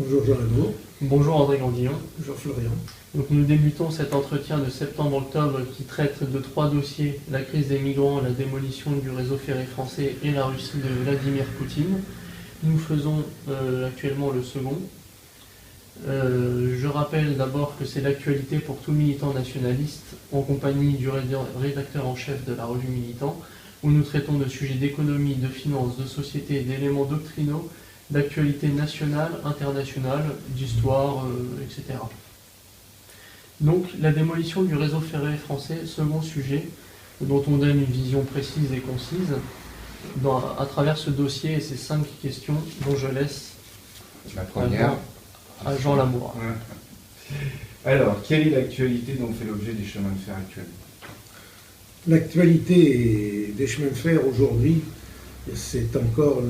Bonjour Jean Lamour. Bonjour André Gandillon. Bonjour Florian. Donc nous débutons cet entretien de septembre-octobre qui traite de 3 dossiers: la crise des migrants, la démolition du réseau ferré français et la Russie de Vladimir Poutine. Nous faisons actuellement le second. Je rappelle d'abord que c'est l'actualité pour tout militant nationaliste, en compagnie du rédacteur en chef de la revue Militant, où nous traitons de sujets d'économie, de finances, de société, d'éléments doctrinaux, d'actualité nationale, internationale, d'histoire, etc. Donc la démolition du réseau ferré français, second sujet, dont on donne une vision précise et concise à travers ce dossier et ces 5 questions dont je laisse la première à Jean Lamour. Alors, quelle est l'actualité dont fait l'objet des chemins de fer actuels? L'actualité des chemins de fer aujourd'hui, c'est encore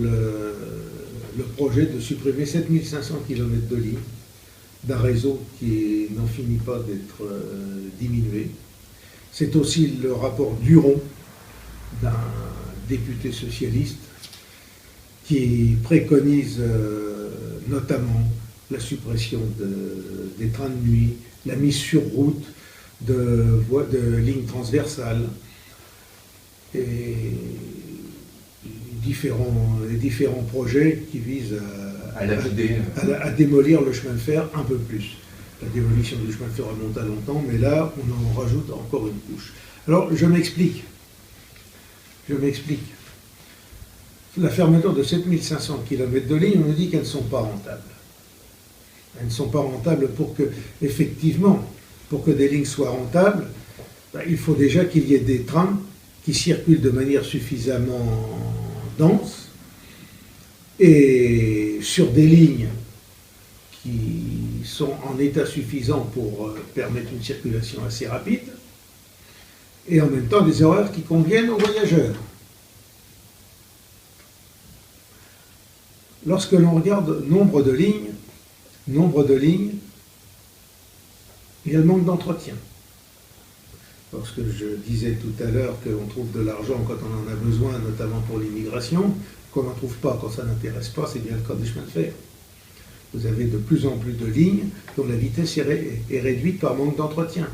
le projet de supprimer 7500 km de ligne d'un réseau qui n'en finit pas d'être diminué. C'est aussi le rapport Duron d'un député socialiste qui préconise notamment la suppression des trains de nuit, la mise sur route de lignes transversales et les différents projets qui visent à démolir le chemin de fer un peu plus. La démolition du chemin de fer remonte à longtemps, mais là, on en rajoute encore une couche. Alors, je m'explique. La fermeture de 7500 km de lignes, on nous dit qu'elles ne sont pas rentables. Elles ne sont pas rentables effectivement, pour que des lignes soient rentables, il faut déjà qu'il y ait des trains qui circulent de manière suffisamment dense et sur des lignes qui sont en état suffisant pour permettre une circulation assez rapide et en même temps des horaires qui conviennent aux voyageurs. Lorsque l'on regarde nombre de lignes, il y a le manque d'entretien. Parce que je disais tout à l'heure qu'on trouve de l'argent quand on en a besoin, notamment pour l'immigration, qu'on n'en trouve pas quand ça n'intéresse pas, c'est bien le cas des chemins de fer. Vous avez de plus en plus de lignes dont la vitesse est réduite par manque d'entretien.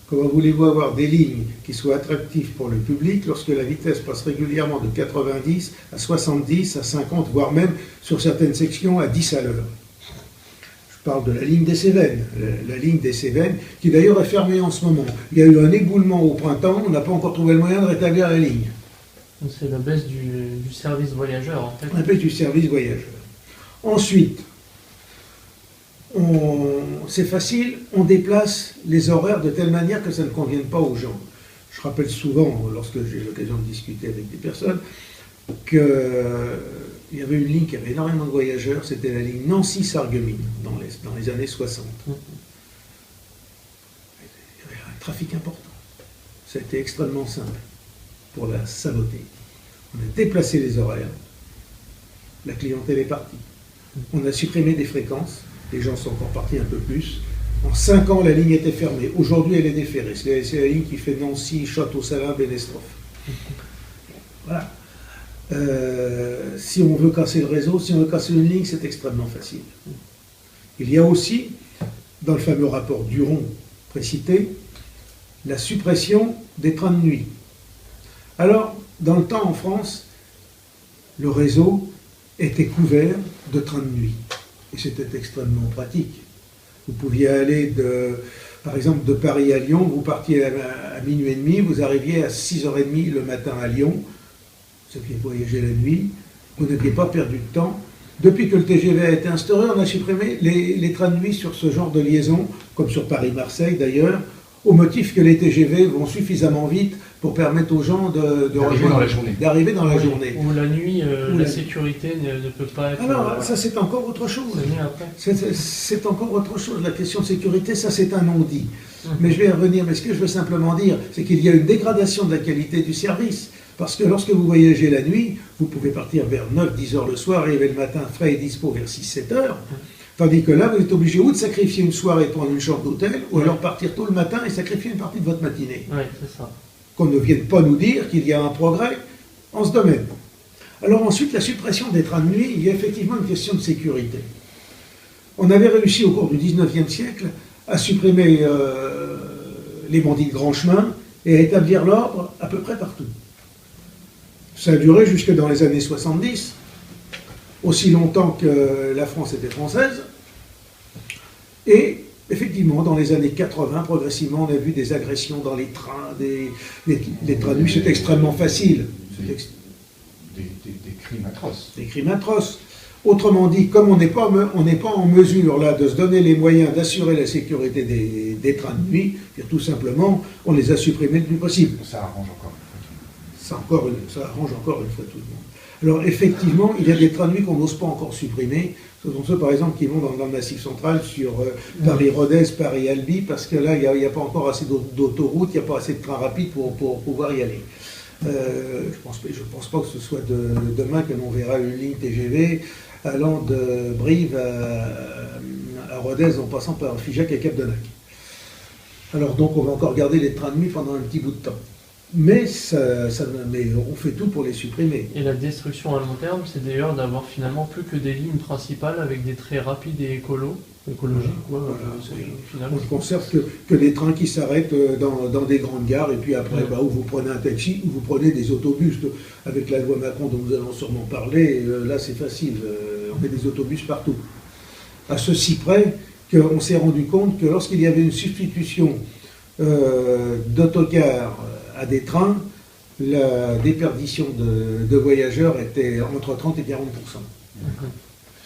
Comment voulez-vous avoir des lignes qui soient attractives pour le public lorsque la vitesse passe régulièrement de 90 à 70, à 50, voire même sur certaines sections à 10 à l'heure? Je parle de la ligne des Cévennes, la ligne des Cévennes, qui d'ailleurs est fermée en ce moment. Il y a eu un éboulement au printemps, on n'a pas encore trouvé le moyen de rétablir la ligne. C'est la baisse du service voyageur, en fait. La baisse du service voyageur. Ensuite, c'est facile, on déplace les horaires de telle manière que ça ne convienne pas aux gens. Je rappelle souvent, lorsque j'ai l'occasion de discuter avec des personnes, qu'il y avait une ligne qui avait énormément de voyageurs, c'était la ligne Nancy-Sarreguemines, dans les années 60. Il y avait un trafic important. Ça a été extrêmement simple pour la saboter. On a déplacé les horaires, la clientèle est partie. On a supprimé des fréquences, les gens sont encore partis un peu plus. En 5 ans, la ligne était fermée. Aujourd'hui, elle est déferrée. C'est la ligne qui fait Nancy, Château-Salins, Bénestrophe. Voilà. Si on veut casser le réseau, si on veut casser une ligne, c'est extrêmement facile. Il y a aussi, dans le fameux rapport Duron précité, la suppression des trains de nuit. Alors, dans le temps en France, le réseau était couvert de trains de nuit. Et c'était extrêmement pratique. Vous pouviez aller, par exemple, de Paris à Lyon, vous partiez à minuit et demi, vous arriviez à 6h30 le matin à Lyon, ceux qui voyageaient la nuit, vous n'aviez pas perdu de temps. Depuis que le TGV a été instauré, on a supprimé les trains de nuit sur ce genre de liaison, comme sur Paris-Marseille d'ailleurs, au motif que les TGV vont suffisamment vite pour permettre aux gens d'arriver dans la journée. Ou la nuit, la sécurité ne peut pas être... Alors, ça c'est encore autre chose. C'est encore autre chose. La question de sécurité, ça c'est un non-dit. Mais je vais y revenir. Mais ce que je veux simplement dire, c'est qu'il y a une dégradation de la qualité du service. Parce que lorsque vous voyagez la nuit, vous pouvez partir vers 9-10 heures le soir, arriver le matin frais et dispo vers 6-7 heures. Tandis que là, vous êtes obligé ou de sacrifier une soirée et prendre une chambre d'hôtel, ou alors partir tôt le matin et sacrifier une partie de votre matinée. Oui, c'est ça. Qu'on ne vienne pas nous dire qu'il y a un progrès en ce domaine. Alors ensuite, la suppression des trains de nuit, il y a effectivement une question de sécurité. On avait réussi au cours du 19e siècle à supprimer les bandits de grand chemin et à établir l'ordre à peu près partout. Ça a duré jusque dans les années 70, aussi longtemps que la France était française. Et effectivement, dans les années 80, progressivement, on a vu des agressions dans les trains, des trains de nuit. C'est extrêmement facile. Des crimes atroces. Des crimes atroces. Autrement dit, comme on n'est pas en mesure là, de se donner les moyens d'assurer la sécurité des trains de nuit, tout simplement, on les a supprimés le plus possible. Ça arrange encore une fois. Ça arrange encore une fois tout le monde. Alors effectivement, il y a des trains de nuit qu'on n'ose pas encore supprimer. Ce sont ceux par exemple qui vont dans le Massif central sur Paris-Rodez, Paris-Albi, parce que là, il n'y a pas encore assez d'autoroutes, il n'y a pas assez de trains rapides pour pouvoir y aller. Je pense pas que ce soit demain que l'on verra une ligne TGV allant de Brive à Rodez en passant par Figeac et Cap-de-Nac. Alors donc on va encore garder les trains de nuit pendant un petit bout de temps. Mais on fait tout pour les supprimer. Et la destruction à long terme, c'est d'ailleurs d'avoir finalement plus que des lignes principales avec des traits rapides et écologiques. Voilà, on ne conserve que des trains qui s'arrêtent dans des grandes gares, et puis après, où vous prenez un taxi, ou vous prenez des autobus. Avec la loi Macron dont nous allons sûrement parler, là c'est facile, on met des autobus partout. À ceci près qu'on s'est rendu compte que lorsqu'il y avait une substitution d'autocars à des trains, la déperdition de voyageurs était entre 30 et 40%.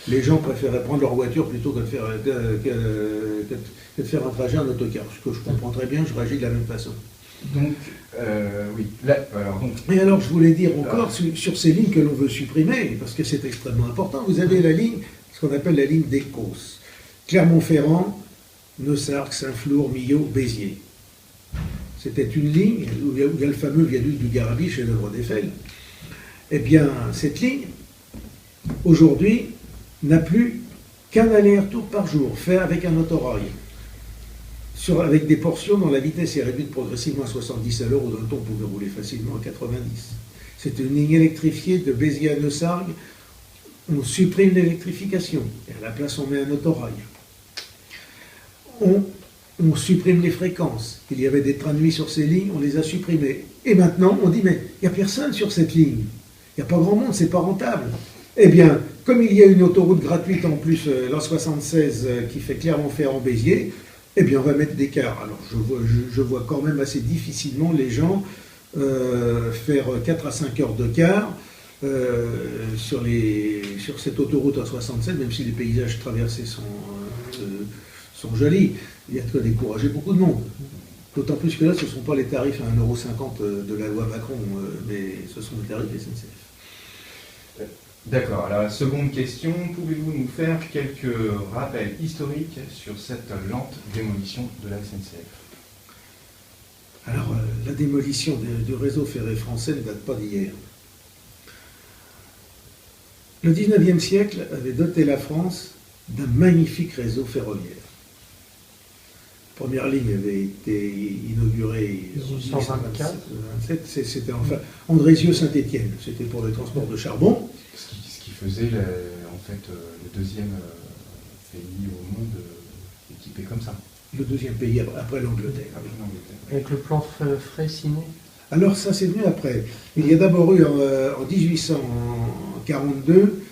Les gens préféraient prendre leur voiture plutôt que de faire un trajet en autocar. Ce que je comprends très bien, je réagis de la même façon. Donc, oui. Et alors, je voulais dire encore sur ces lignes que l'on veut supprimer, parce que c'est extrêmement important, vous avez la ligne, ce qu'on appelle la ligne d'Écos. Clermont-Ferrand, Neussargues, Saint-Flour, Millau, Béziers. C'était une ligne où il y a le fameux viaduc du Garabit chez l'œuvre d'Eiffel. Eh bien, cette ligne, aujourd'hui, n'a plus qu'un aller-retour par jour, fait avec un autorail, avec des portions dont la vitesse est réduite progressivement à 70 à l'heure, ou d'un temps on pouvait rouler facilement à 90. C'est une ligne électrifiée de Béziers à Neussargues. On supprime l'électrification, et à la place on met un autorail. On supprime les fréquences. Il y avait des trains de nuit sur ces lignes, on les a supprimés. Et maintenant, on dit, mais il n'y a personne sur cette ligne. Il n'y a pas grand monde, c'est pas rentable. Eh bien, comme il y a une autoroute gratuite en plus, l'A76 qui fait Clermont-Ferrand-Béziers, eh bien, on va mettre des cars. Alors, je vois quand même assez difficilement les gens faire 4 à 5 heures de car sur cette autoroute A67, même si les paysages traversés sont jolis. Il y a de quoi décourager beaucoup de monde. D'autant plus que là, ce ne sont pas les tarifs à 1,50 € de la loi Macron, mais ce sont les tarifs SNCF. D'accord. Alors, la seconde question, pouvez-vous nous faire quelques rappels historiques sur cette lente démolition de la SNCF? Alors, la démolition du réseau ferré français ne date pas d'hier. Le 19e siècle avait doté la France d'un magnifique réseau ferroviaire. La première ligne avait été inaugurée en 1827, c'était enfin Andrézieux-Saint-Étienne, c'était pour le transport de charbon. Ce qui faisait le deuxième pays au monde équipé comme ça. Le deuxième pays après l'Angleterre. Avec le plan Freycinet. Alors ça c'est venu après. Il y a d'abord eu en 1842,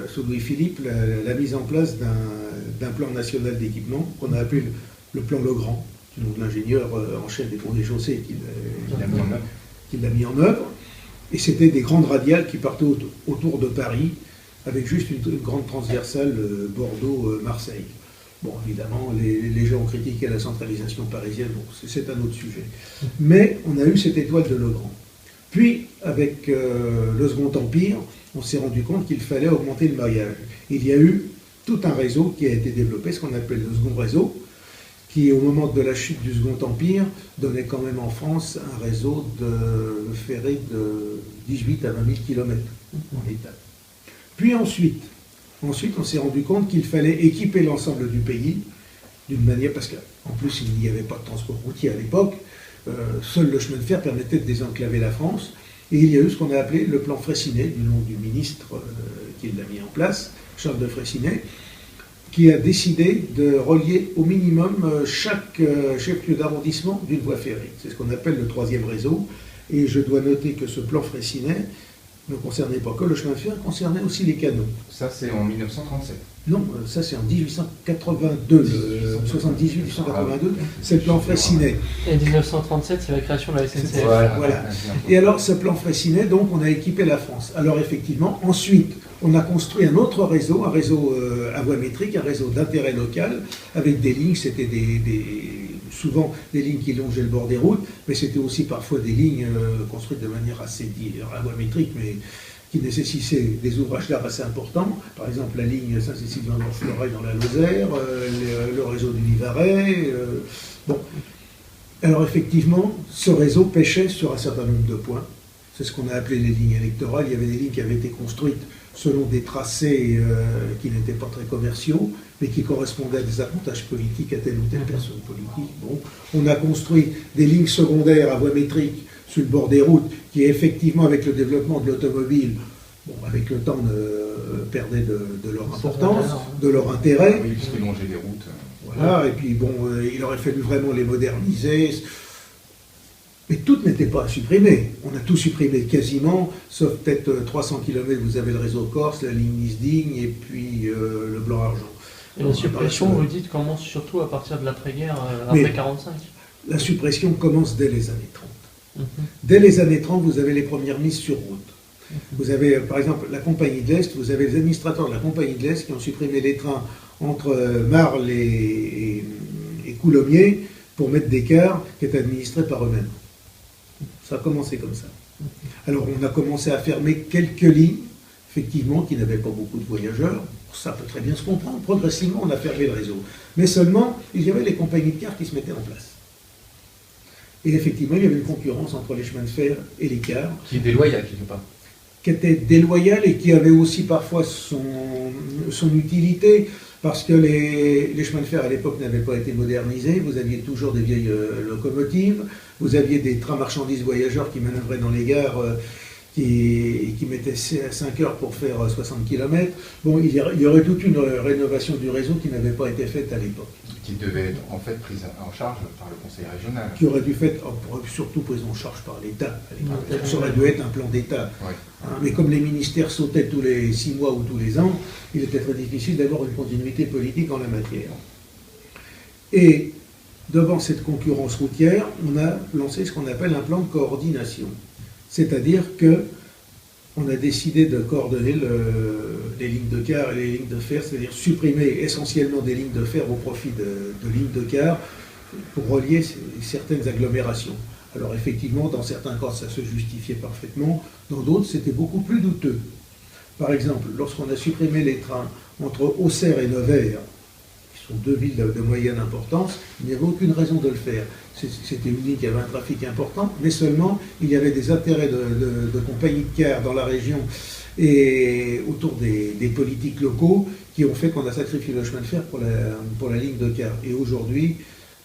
sous Louis-Philippe, la mise en place d'un plan national d'équipement qu'on a appelé le plan Legrand, du nom de l'ingénieur en chef des ponts et chaussées qui l'a mis en œuvre. Et c'était des grandes radiales qui partaient autour de Paris, avec juste une grande transversale Bordeaux-Marseille. Bon, évidemment, les gens ont critiqué la centralisation parisienne, bon, c'est un autre sujet. Mais on a eu cette étoile de Legrand. Puis, avec le Second Empire, on s'est rendu compte qu'il fallait augmenter le maillage. Il y a eu tout un réseau qui a été développé, ce qu'on appelle le Second Réseau, qui, au moment de la chute du Second Empire, donnait quand même en France un réseau de ferré de 18 à 20 000 km en étape. Puis ensuite, on s'est rendu compte qu'il fallait équiper l'ensemble du pays d'une manière, parce qu'en plus, il n'y avait pas de transport routier à l'époque, seul le chemin de fer permettait de désenclaver la France, et il y a eu ce qu'on a appelé le plan Freycinet, du nom du ministre qui l'a mis en place, Charles de Freycinet, qui a décidé de relier au minimum chaque chef-lieu d'arrondissement d'une voie ferrée. C'est ce qu'on appelle le troisième réseau. Et je dois noter que ce plan Freycinet ne concernait pas que le chemin de fer, concernait aussi les canaux. Ça, c'est en 1937. Non, ça c'est en 1882, 78-1882, c'est le plan Freycinet. Et 1937, c'est la création de la SNCF. Voilà. Et alors, ce plan Freycinet, donc, on a équipé la France. Alors, effectivement, ensuite, on a construit un autre réseau, un réseau à voie métrique, un réseau d'intérêt local, avec des lignes, c'était souvent des lignes qui longeaient le bord des routes, mais c'était aussi parfois des lignes construites de manière assez à voie métrique, mais qui nécessitaient des ouvrages d'art assez importants. Par exemple, la ligne Saint-Cécile-Vendôme-Florail dans la Lozère, le réseau du Vivarais. Bon. Alors effectivement, ce réseau pêchait sur un certain nombre de points. C'est ce qu'on a appelé les lignes électorales. Il y avait des lignes qui avaient été construites selon des tracés qui n'étaient pas très commerciaux, mais qui correspondaient à des avantages politiques à telle ou telle personne politique. Bon. On a construit des lignes secondaires à voie métrique sur le bord des routes, qui effectivement, avec le développement de l'automobile, bon, avec le temps, perdaient de leur importance, de leur intérêt. Oui, puisqu'ils longeaient des routes. Voilà, et puis bon, il aurait fallu vraiment les moderniser. Mais tout n'était pas à supprimer. On a tout supprimé quasiment, sauf peut-être 300 km, vous avez le réseau Corse, la ligne Nice-Digne, et puis le Blanc-Argent. Et la suppression, vous dites, commence surtout à partir de l'après-guerre, après 1945. La suppression commence dès les années 30. Dès les années 30, vous avez les premières mises sur route. Vous avez, par exemple, la Compagnie de l'Est, vous avez les administrateurs de la Compagnie de l'Est qui ont supprimé les trains entre Marle et Coulommiers pour mettre des cars qui étaient administrés par eux-mêmes. Ça a commencé comme ça. Alors, on a commencé à fermer quelques lignes, effectivement, qui n'avaient pas beaucoup de voyageurs. Ça peut très bien se comprendre. Progressivement, on a fermé le réseau. Mais seulement, il y avait les compagnies de cars qui se mettaient en place. Et effectivement, il y avait une concurrence entre les chemins de fer et les cars. Qui est déloyale, quelque part. Qui était déloyale et qui avait aussi parfois son utilité, parce que les chemins de fer à l'époque n'avaient pas été modernisés. Vous aviez toujours des vieilles locomotives, vous aviez des trains marchandises voyageurs qui manœuvraient dans les gares, qui mettaient 5 heures pour faire 60 km. Bon, il y aurait toute une rénovation du réseau qui n'avait pas été faite à l'époque. Qui devait être en fait prise en charge par le Conseil régional. Qui aurait dû être surtout prise en charge par l'État. Ça aurait dû être un plan d'État. Ouais. Hein, mais comme les ministères sautaient tous les 6 mois ou tous les ans, il était très difficile d'avoir une continuité politique en la matière. Et devant cette concurrence routière, on a lancé ce qu'on appelle un plan de coordination. C'est-à-dire qu'on a décidé de coordonner les lignes de car et les lignes de fer, c'est-à-dire supprimer essentiellement des lignes de fer au profit de lignes de car pour relier certaines agglomérations. Alors effectivement, dans certains cas, ça se justifiait parfaitement, dans d'autres, c'était beaucoup plus douteux. Par exemple, lorsqu'on a supprimé les trains entre Auxerre et Nevers, qui sont deux villes de moyenne importance, il n'y avait aucune raison de le faire. C'était une ligne qui avait un trafic important, mais seulement il y avait des intérêts de compagnies de cars dans la région et autour des politiques locaux qui ont fait qu'on a sacrifié le chemin de fer pour la ligne de car. Et aujourd'hui,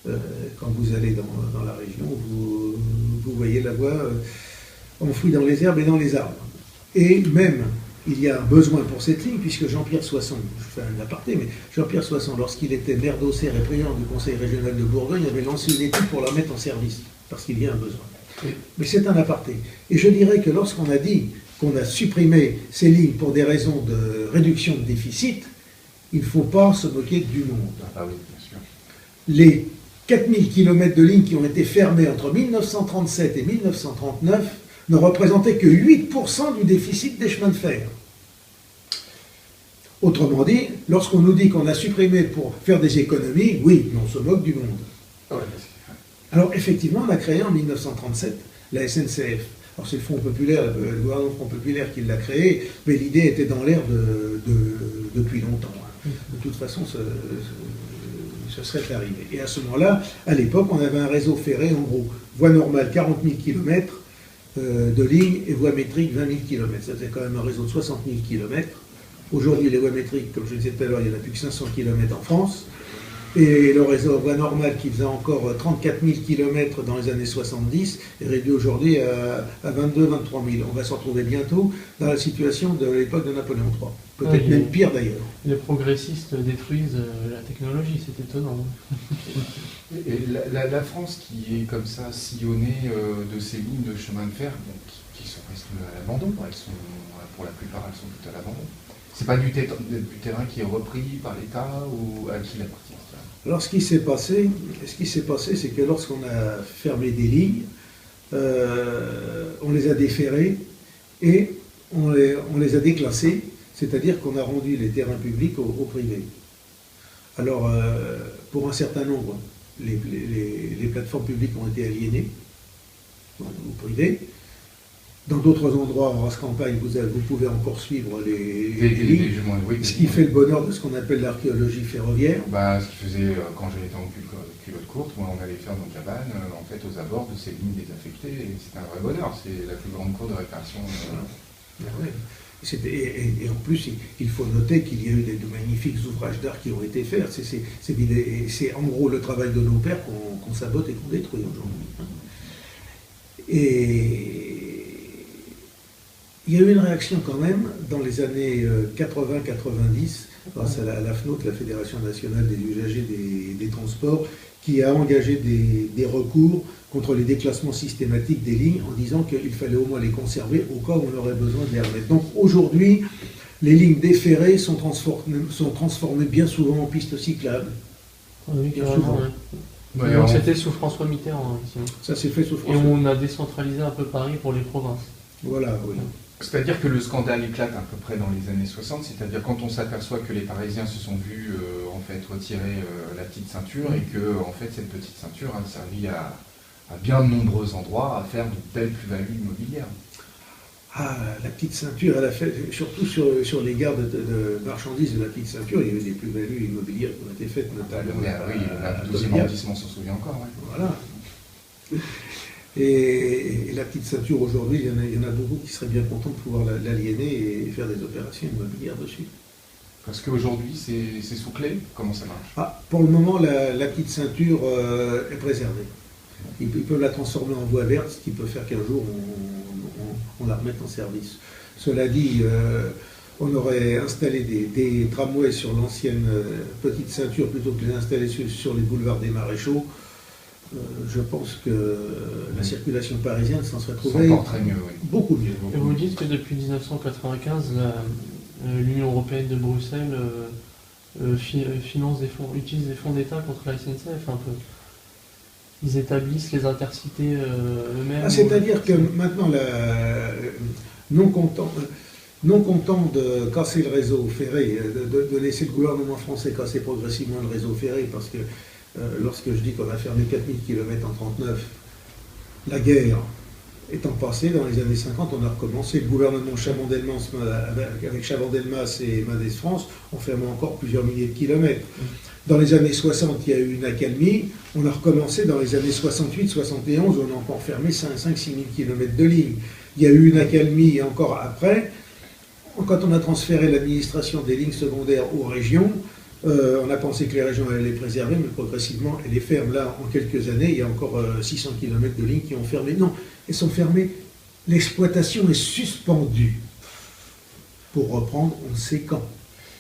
quand vous allez dans la région, vous voyez la voie enfouie dans les herbes et dans les arbres. Et même, il y a un besoin pour cette ligne, puisque Jean-Pierre Soisson, je fais un aparté, mais Jean-Pierre Soisson, lorsqu'il était maire d'Auxerre et président du Conseil régional de Bourgogne, avait lancé une étude pour la mettre en service, parce qu'il y a un besoin. Oui. Mais c'est un aparté. Et je dirais que lorsqu'on a dit qu'on a supprimé ces lignes pour des raisons de réduction de déficit, il ne faut pas se moquer du monde. Ah oui, bien sûr. Les 4000 km de lignes qui ont été fermées entre 1937 et 1939 ne représentaient que 8% du déficit des chemins de fer. Autrement dit, lorsqu'on nous dit qu'on a supprimé pour faire des économies, oui, mais on se moque du monde. Ouais, alors effectivement, on a créé en 1937 la SNCF. Alors c'est le Front populaire, le gouvernement Front populaire qui l'a créé, mais l'idée était dans l'air depuis longtemps. De toute façon, ce serait arrivé. Et à ce moment-là, à l'époque, on avait un réseau ferré, en gros, voie normale 40 000 km de ligne et voie métrique 20 000 km. Ça faisait quand même un réseau de 60 000 km. Aujourd'hui, les voies métriques, comme je le disais tout à l'heure, il n'y en a plus que 500 km en France. Et le réseau en voie normale qui faisait encore 34 000 km dans les années 70 est réduit aujourd'hui à 22-23 000. On va se retrouver bientôt dans la situation de l'époque de Napoléon III. Peut-être même pire d'ailleurs. Les progressistes détruisent la technologie, c'est étonnant. Et la France qui est comme ça sillonnée de ces lignes de chemin de fer qui sont restées à l'abandon, pour la plupart elles sont toutes à l'abandon. C'est pas du terrain qui est repris par l'État ou à qui il appartient? Alors ce qui s'est passé, c'est que lorsqu'on a fermé des lignes, on les a déférées et on les a déclassées, c'est-à-dire qu'on a rendu les terrains publics au privé. Alors, pour un certain nombre, les plateformes publiques ont été aliénées au privé. Dans d'autres endroits, en race campagne, vous pouvez encore suivre les lignes, ce qui fait le bonheur de ce qu'on appelle l'archéologie ferroviaire. Ce qui faisait, quand j'étais en culotte courte, moi, on allait faire nos cabanes en fait, aux abords de ces lignes désaffectées, et c'était un vrai bonheur, c'est la plus grande cour de réparation. Et en plus, il faut noter qu'il y a eu de magnifiques ouvrages d'art qui ont été faits. C'est en gros le travail de nos pères qu'on sabote et qu'on détruit aujourd'hui. Et il y a eu une réaction quand même dans les années 80-90, grâce à la FNOT, la Fédération nationale des usagers des transports, qui a engagé des recours contre les déclassements systématiques des lignes en disant qu'il fallait au moins les conserver au cas où on aurait besoin de les remettre. Donc aujourd'hui, les lignes déférées sont transformées bien souvent en pistes cyclables. Oui, bien souvent. Donc c'était sous François Mitterrand. Ça s'est fait sous François. Et on a décentralisé un peu Paris pour les provinces. Voilà, oui. C'est-à-dire que le scandale éclate à peu près dans les années 60, c'est-à-dire quand on s'aperçoit que les Parisiens se sont vus en fait retirer la petite ceinture et que en fait cette petite ceinture a servi à bien de nombreux endroits à faire de belles plus-values immobilières. Ah, la petite ceinture, elle a fait, surtout sur les gares de marchandises de la petite ceinture, il y a eu des plus-values immobilières qui ont été faites, notamment. Le 12e arrondissement s'en souvient encore. Ouais. Voilà. Et la petite ceinture, aujourd'hui, il y en a beaucoup qui seraient bien contents de pouvoir l'aliéner et faire des opérations immobilières dessus. Parce qu'aujourd'hui, c'est sous clé. Comment ça marche? Pour le moment, la petite ceinture est préservée. Ils peuvent la transformer en voie verte, ce qui peut faire qu'un jour, on la remette en service. Cela dit, on aurait installé des tramways sur l'ancienne petite ceinture plutôt que de les installer sur les boulevards des Maréchaux. Je pense que la circulation parisienne s'en serait trouvée beaucoup mieux. Et vous dites que depuis 1995, l'Union européenne de Bruxelles utilise des fonds d'État contre la SNCF un peu. Ils établissent les intercités eux-mêmes. C'est-à-dire que maintenant, non content de casser le réseau ferré, de laisser le gouvernement français casser progressivement le réseau ferré, parce que lorsque je dis qu'on a fermé 4000 km en 1939, la guerre étant passée, dans les années 50, on a recommencé. Le gouvernement Chaban-Delmas, avec Chaban-Delmas et Mendes France, ont fermé encore plusieurs milliers de kilomètres. Dans les années 60, il y a eu une accalmie. On a recommencé dans les années 68-71, on a encore fermé 5-6 000 km de lignes. Il y a eu une accalmie encore après. Quand on a transféré l'administration des lignes secondaires aux régions, on a pensé que les régions allaient les préserver, mais progressivement, elles les ferment. Là, en quelques années, il y a encore 600 km de lignes qui ont fermé. Non, elles sont fermées. L'exploitation est suspendue. Pour reprendre, on ne sait quand.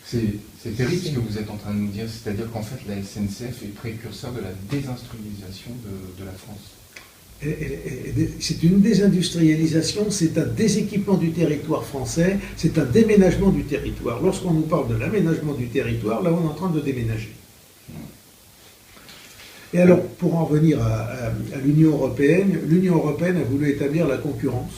C'est terrible ce que vous êtes en train de nous dire, c'est-à-dire qu'en fait, la SNCF est précurseur de la désindustrialisation de la France. C'est une désindustrialisation, c'est un déséquipement du territoire français, c'est un déménagement du territoire. Lorsqu'on nous parle de l'aménagement du territoire, là on est en train de déménager. Et alors, pour en revenir à l'Union européenne a voulu établir la concurrence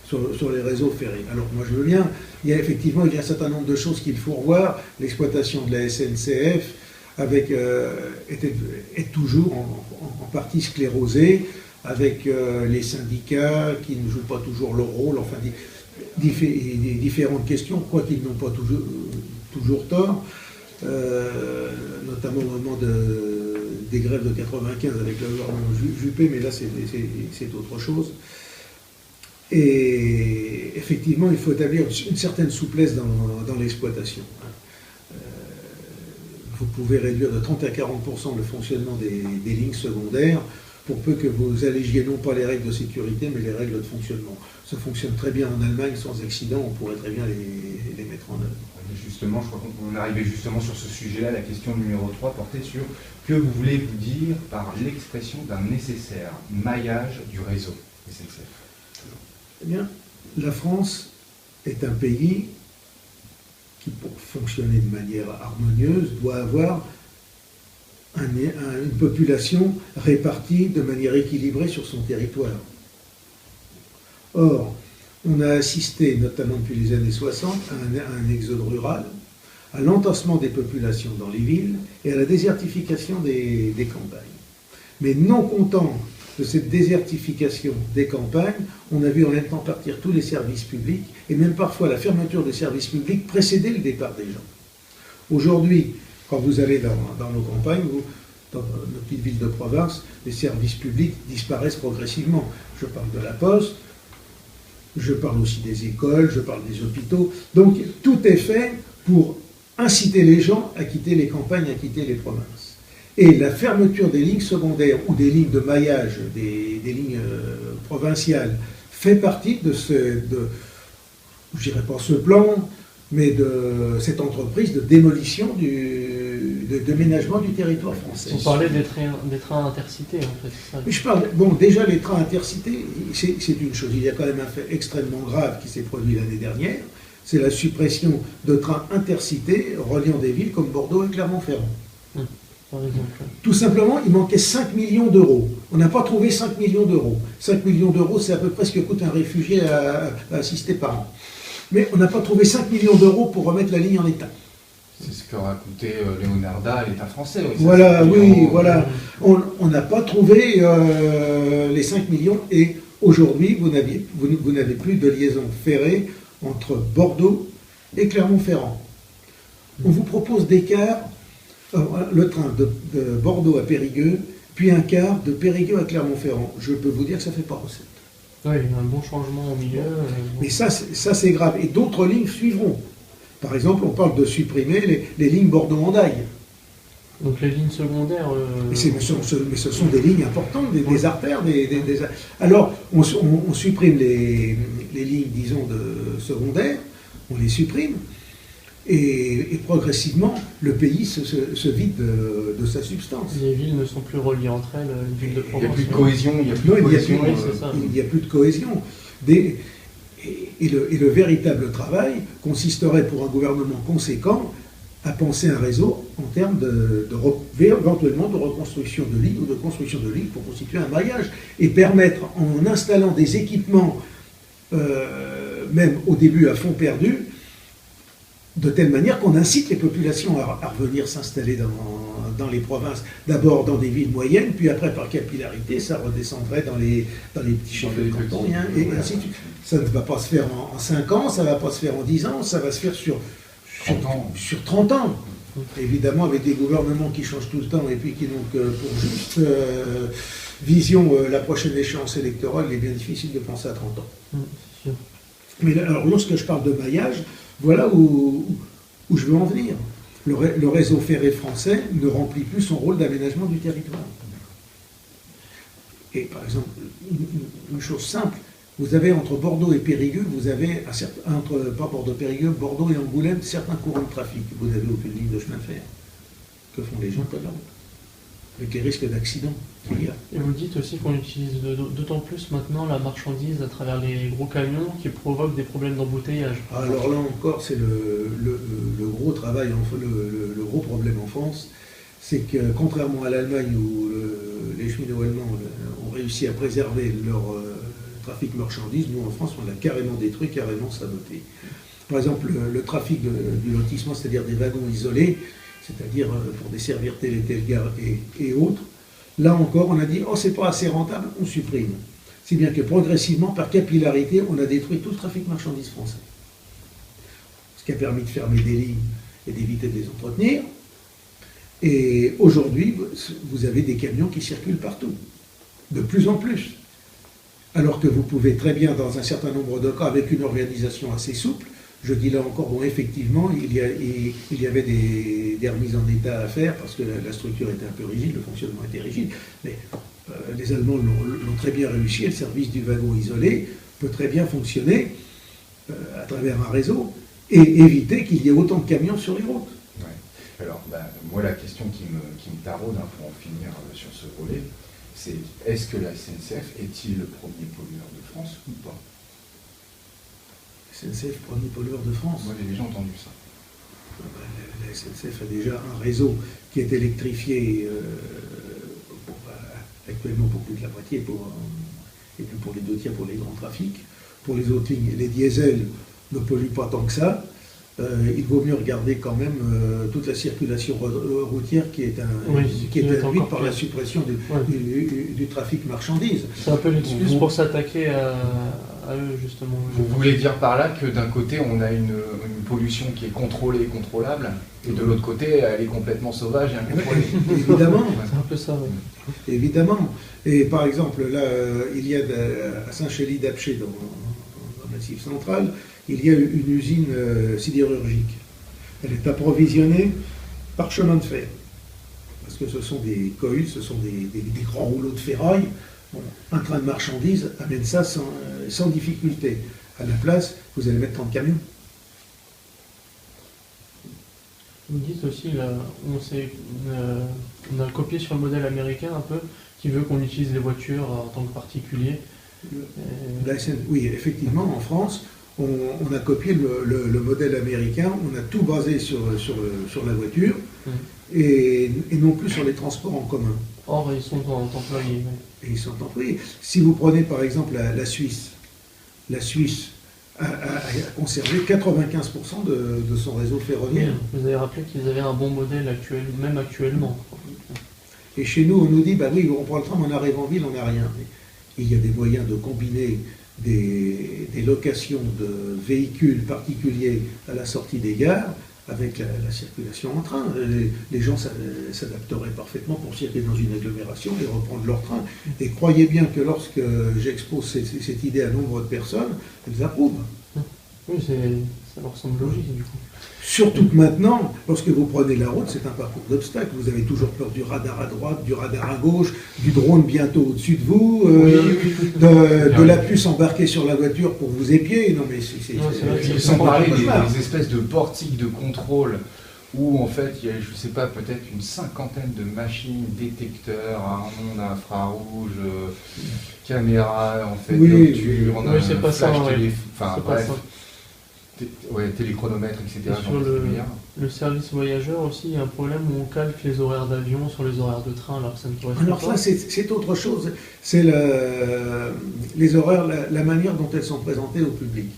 sur les réseaux ferrés. Alors moi je veux bien, il y a un certain nombre de choses qu'il faut revoir. L'exploitation de la SNCF est toujours en partie sclérosée, avec les syndicats qui ne jouent pas toujours leur rôle, enfin différentes questions, quoiqu'ils n'ont pas toujours tort, notamment au moment des grèves de 95 avec le gouvernement Juppé, mais là c'est autre chose. Et effectivement, il faut établir une certaine souplesse dans l'exploitation. vous pouvez réduire de 30 à 40% le fonctionnement des lignes secondaires, pour peu que vous allégiez non pas les règles de sécurité, mais les règles de fonctionnement. Ça fonctionne très bien en Allemagne, sans accident, on pourrait très bien les mettre en œuvre. Justement, je crois qu'on est arrivé justement sur ce sujet-là, la question numéro 3 portait sur que vous voulez-vous dire par l'expression d'un nécessaire maillage du réseau SNCF. Eh bien, la France est un pays qui, pour fonctionner de manière harmonieuse, doit avoir une population répartie de manière équilibrée sur son territoire. Or, on a assisté, notamment depuis les années 60, à un exode rural, à l'entassement des populations dans les villes et à la désertification des campagnes. Mais non content de cette désertification des campagnes, on a vu en même temps partir tous les services publics, et même parfois la fermeture des services publics précédait le départ des gens. Aujourd'hui, quand vous allez dans nos campagnes, dans nos petites villes de province, les services publics disparaissent progressivement. Je parle de la poste, je parle aussi des écoles, je parle des hôpitaux. Donc tout est fait pour inciter les gens à quitter les campagnes, à quitter les provinces. Et la fermeture des lignes secondaires ou des lignes de maillage, des lignes provinciales, fait partie de je dirais pas ce plan, mais de cette entreprise de démolition de ménagement du territoire français. Vous parlez des trains intercités, en fait. Ça. Je parle, bon, déjà les trains intercités, c'est une chose. Il y a quand même un fait extrêmement grave qui s'est produit l'année dernière, c'est la suppression de trains intercités reliant des villes comme Bordeaux et Clermont-Ferrand. Par exemple. Tout simplement, il manquait 5 millions d'euros. On n'a pas trouvé 5 millions d'euros. 5 millions d'euros, c'est à peu près ce que coûte un réfugié à assister par an. Mais on n'a pas trouvé 5 millions d'euros pour remettre la ligne en état. C'est ce qu'aura coûté Leonarda à l'État français. Oui, voilà, oui, voilà. On n'a pas trouvé les 5 millions et aujourd'hui, vous n'avez plus de liaison ferrée entre Bordeaux et Clermont-Ferrand. On vous propose des cars, le train de Bordeaux à Périgueux, puis un quart de Périgueux à Clermont-Ferrand. Je peux vous dire que ça ne fait pas recette. Oui, il y a un bon changement au milieu. Mais ça c'est grave. Et d'autres lignes suivront. Par exemple, on parle de supprimer les lignes Bordeaux-Hendaye. Donc les lignes secondaires... Mais ce sont des lignes importantes, des artères. Alors, on supprime les lignes, disons, de secondaires, on les supprime, et progressivement, le pays se vide de sa substance. Les villes ne sont plus reliées entre elles, les villes de Il n'y a province. plus de cohésion, il n'y a plus de cohésion. Il n'y a plus de cohésion. Et le véritable travail consisterait pour un gouvernement conséquent à penser un réseau en termes éventuellement de reconstruction de lignes ou de construction de lignes pour constituer un maillage et permettre, en installant des équipements, même au début à fond perdu, de telle manière qu'on incite les populations à revenir s'installer dans les provinces, d'abord dans des villes moyennes, puis après par capillarité, ça redescendrait dans les petits chefs de canton, et ainsi de suite. Ça ne va pas se faire en 5 ans, ça ne va pas se faire en 10 ans, ça va se faire sur 30 ans. Évidemment, avec des gouvernements qui changent tout le temps et puis qui n'ont que pour juste vision la prochaine échéance électorale, il est bien difficile de penser à 30 ans. C'est sûr. Mais alors, lorsque je parle de maillage, voilà où je veux en venir. Le réseau ferré français ne remplit plus son rôle d'aménagement du territoire. Et par exemple, une chose simple, vous avez entre Bordeaux et Périgueux, vous avez, pas Bordeaux-Périgueux, Bordeaux et Angoulême, certains courants de trafic. Vous n'avez aucune ligne de chemin de fer. Que font les gens près de la route? Avec les risques d'accident qu'il y a. Et vous dites aussi qu'on utilise d'autant plus maintenant la marchandise à travers les gros camions qui provoquent des problèmes d'embouteillage. Alors là encore, c'est le gros travail, le gros problème en France, c'est que contrairement à l'Allemagne où les cheminots allemands ont réussi à préserver leur trafic marchandises, nous en France on l'a carrément détruit, carrément saboté. Par exemple, le trafic du lotissement, c'est-à-dire des wagons isolés, c'est-à-dire pour desservir telle et telle gare et autres, là encore on a dit « oh c'est pas assez rentable, on supprime ». Si bien que progressivement, par capillarité, on a détruit tout le trafic marchandises français. Ce qui a permis de fermer des lignes et d'éviter de les entretenir. Et aujourd'hui, vous avez des camions qui circulent partout, de plus en plus. Alors que vous pouvez très bien, dans un certain nombre de cas, avec une organisation assez souple, Je dis là encore, bon, effectivement, il y avait des remises en état à faire parce que la structure était un peu rigide, le fonctionnement était rigide. Mais les Allemands l'ont très bien réussi. Le service du wagon isolé peut très bien fonctionner à travers un réseau et éviter qu'il y ait autant de camions sur les routes. Ouais. Alors, moi, la question qui me taraude, pour en finir sur ce volet, c'est est-ce que la SNCF est-il le premier pollueur de France ou pas? SNCF, premier pollueur de France. Moi, j'ai déjà entendu ça. La SNCF a déjà un réseau qui est électrifié actuellement pour plus de la moitié, et puis pour les 2 tiers pour les grands trafics. Pour les autres lignes, les diesels ne polluent pas tant que ça. Il vaut mieux regarder quand même toute la circulation routière qui est induite par la suppression du trafic marchandises. C'est un peu l'excuse pour s'attaquer à eux, justement. Vous voulez dire par là que d'un côté, on a une pollution qui est contrôlée et contrôlable, et de l'autre côté, elle est complètement sauvage et incontrôlée. Évidemment. C'est un peu ça, oui. Évidemment. Et par exemple, là, il y a à Saint-Chély-d'Apcher, dans le Massif central, il y a une usine sidérurgique. Elle est approvisionnée par chemin de fer. Parce que ce sont des coils, ce sont des grands rouleaux de ferraille. Bon, un train de marchandises amène ça sans difficulté. À la place, vous allez mettre 30 camions. Vous dites aussi, là, on a copié sur le modèle américain un peu, qui veut qu'on utilise les voitures en tant que particulier. Oui, effectivement, en France, on a copié le modèle américain, on a tout basé sur la voiture et non plus sur les transports en commun. Or, ils sont employés. Et ils sont employés. Si vous prenez par exemple la Suisse a conservé 95% de son réseau ferroviaire. Vous avez rappelé qu'ils avaient un bon modèle même actuellement. Et chez nous, on nous dit, bah oui, on prend le tram, on arrive en ville, on n'a rien. Il y a des moyens de combiner des locations de véhicules particuliers à la sortie des gares avec la circulation en train. Les gens s'adapteraient parfaitement pour circuler dans une agglomération et reprendre leur train. Et croyez bien que lorsque j'expose cette idée à nombre de personnes, elles approuvent. Oui, ça leur semble logique du coup. Surtout que maintenant, lorsque vous prenez la route, c'est un parcours d'obstacles. Vous avez toujours peur du radar à droite, du radar à gauche, du drone bientôt au-dessus de vous, de la puce embarquée sur la voiture pour vous épier. Non mais c'est sans parler des espèces de portiques de contrôle où en fait il y a, je sais pas, peut-être une 50aine de machines, détecteurs, armes infrarouges, caméras en fait, nocturnes, c'est pas ça. Enfin bref. Téléchronomètre, etc. Sur le service voyageur aussi, il y a un problème où on calque les horaires d'avion sur les horaires de train alors que ça ne correspond pas. Alors ça, c'est autre chose. C'est les horaires, la manière dont elles sont présentées au public.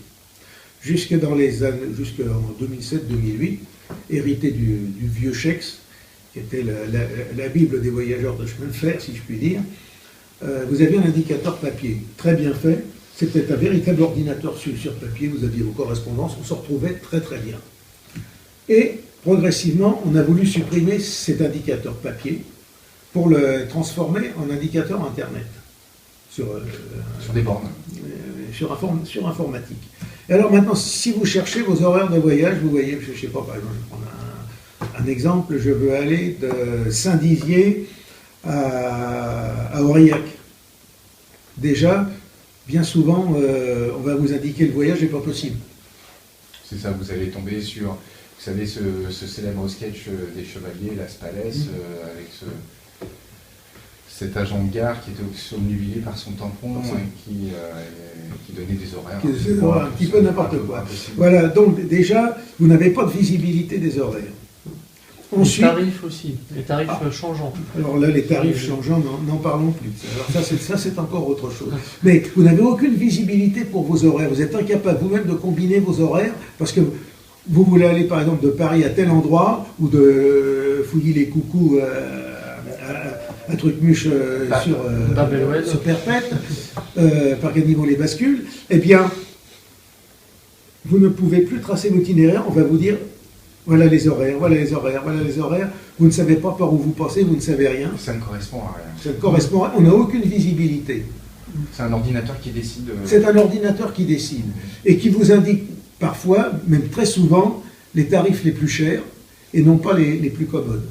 Jusqu'en 2007-2008, hérité du vieux Schex, qui était la Bible des voyageurs de chemin de fer, si je puis dire, vous aviez un indicateur papier, très bien fait. C'était un véritable ordinateur sur papier, vous aviez vos correspondances, on se retrouvait très très bien. Et progressivement, on a voulu supprimer cet indicateur papier pour le transformer en indicateur Internet. Sur des bornes. Sur informatique. Et alors maintenant, si vous cherchez vos horaires de voyage, vous voyez, je ne sais pas, par exemple, je vais prendre un exemple, je veux aller de Saint-Dizier à Aurillac. Déjà, bien souvent, on va vous indiquer le voyage n'est pas possible. C'est ça, vous allez tomber sur, vous savez, ce célèbre sketch des Chevaliers, Las Palais, avec cet agent de gare qui était obnubilé par son tampon et qui donnait des horaires. Un petit peu n'importe quoi. Impossible. Voilà, donc déjà, vous n'avez pas de visibilité des horaires. Ensuite, les tarifs aussi, les tarifs changeants. Alors là, les tarifs changeants, n'en parlons plus. Alors ça, c'est encore autre chose. Mais vous n'avez aucune visibilité pour vos horaires. Vous êtes incapable vous-même de combiner vos horaires parce que vous voulez aller, par exemple, de Paris à tel endroit ou de fouiller les coucous à Trucmuche sur Perpète, par Ganimont les bascules. Eh bien, vous ne pouvez plus tracer l'itinéraire. On va vous dire... Voilà les horaires, voilà les horaires, voilà les horaires. Vous ne savez pas par où vous passez, vous ne savez rien. Ça ne correspond à rien. Ça ne correspond à rien. On n'a aucune visibilité. C'est un ordinateur qui décide. C'est un ordinateur qui décide et qui vous indique parfois, même très souvent, les tarifs les plus chers et non pas les plus commodes.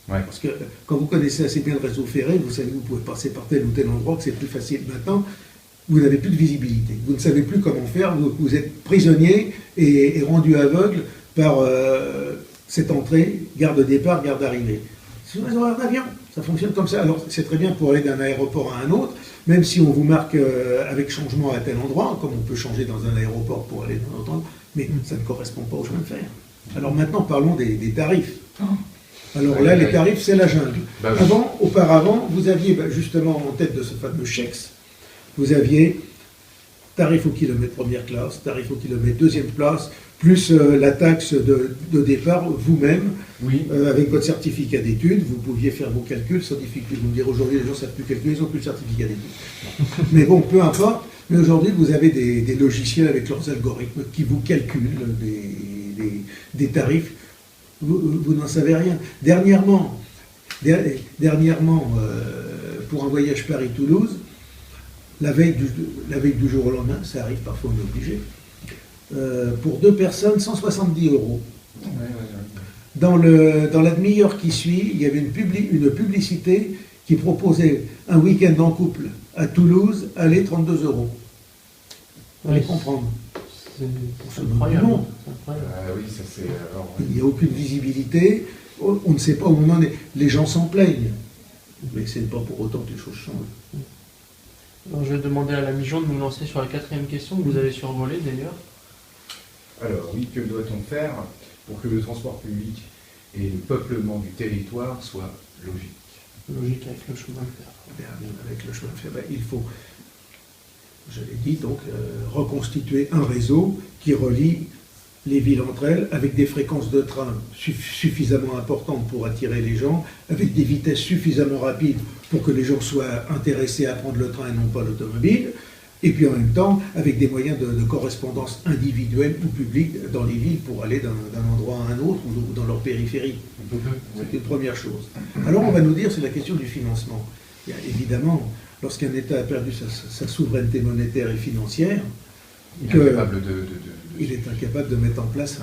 Ouais. Parce que quand vous connaissez assez bien le réseau ferré, vous savez que vous pouvez passer par tel ou tel endroit, que c'est plus facile. Maintenant, vous n'avez plus de visibilité. Vous ne savez plus comment faire. Vous êtes prisonnier et rendu aveugle par cette entrée, gare de départ, gare d'arrivée. C'est sur les horaires d'avion. Ça fonctionne comme ça. Alors, c'est très bien pour aller d'un aéroport à un autre, même si on vous marque avec changement à tel endroit, comme on peut changer dans un aéroport pour aller dans un autre endroit, mais ça ne correspond pas au chemin de fer. Alors maintenant, parlons des tarifs. Alors là, les tarifs, c'est la jungle. Bah oui. Auparavant, vous aviez justement en tête de ce fameux chèque, vous aviez tarif au kilomètre première classe, tarif au kilomètre deuxième classe, plus la taxe de départ vous-même, Oui. avec votre certificat d'études, vous pouviez faire vos calculs sans difficulté. Vous me direz aujourd'hui, les gens ne savent plus calculer, ils n'ont plus le certificat d'études. Mais bon, peu importe. Mais aujourd'hui, vous avez des logiciels avec leurs algorithmes qui vous calculent des tarifs. Vous n'en savez rien. Dernièrement, pour un voyage Paris-Toulouse, la veille du jour au lendemain, ça arrive parfois, on est obligé, pour 2 personnes, 170 €. Ouais. Dans la demi-heure qui suit, il y avait une publicité qui proposait un week-end en couple à Toulouse, aller 32 €. Vous allez comprendre. C'est incroyable. Non. Oui, ça c'est. Alors, Il n'y a aucune visibilité, on ne sait pas où on en est. Les gens s'en plaignent, mais ce n'est pas pour autant que les choses changent. Alors, je vais demander à l'ami Jean de nous lancer sur la 4e question que vous avez survolée d'ailleurs. Alors oui, que doit-on faire pour que le transport public et le peuplement du territoire soient logiques? Logique avec le chemin de fer. Avec le chemin de fer, il faut, je l'ai dit, donc reconstituer un réseau qui relie les villes entre elles, avec des fréquences de train suffisamment importantes pour attirer les gens, avec des vitesses suffisamment rapides pour que les gens soient intéressés à prendre le train et non pas l'automobile, et puis en même temps avec des moyens de correspondance individuelle ou publique dans les villes pour aller d'un endroit à un autre ou dans leur périphérie. C'est une première chose. Alors on va nous dire, c'est la question du financement. Il y a, évidemment, lorsqu'un État a perdu sa souveraineté monétaire et financière, il est incapable de mettre en place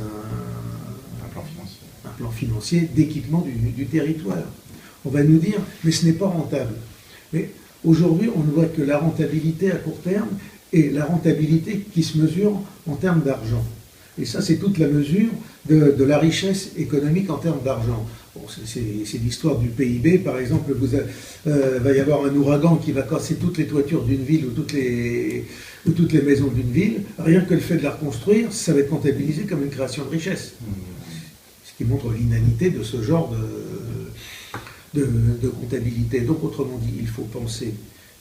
un plan financier d'équipement du territoire. On va nous dire, mais ce n'est pas rentable. Mais aujourd'hui, on ne voit que la rentabilité à court terme et la rentabilité qui se mesure en termes d'argent. Et ça, c'est toute la mesure de la richesse économique en termes d'argent. Bon, c'est l'histoire du PIB. Par exemple, va y avoir un ouragan qui va casser toutes les toitures d'une ville ou toutes les maisons d'une ville. Rien que le fait de la reconstruire, ça va être comptabilisé comme une création de richesse. Ce qui montre l'inanité de ce genre de comptabilité. Donc, autrement dit, il faut penser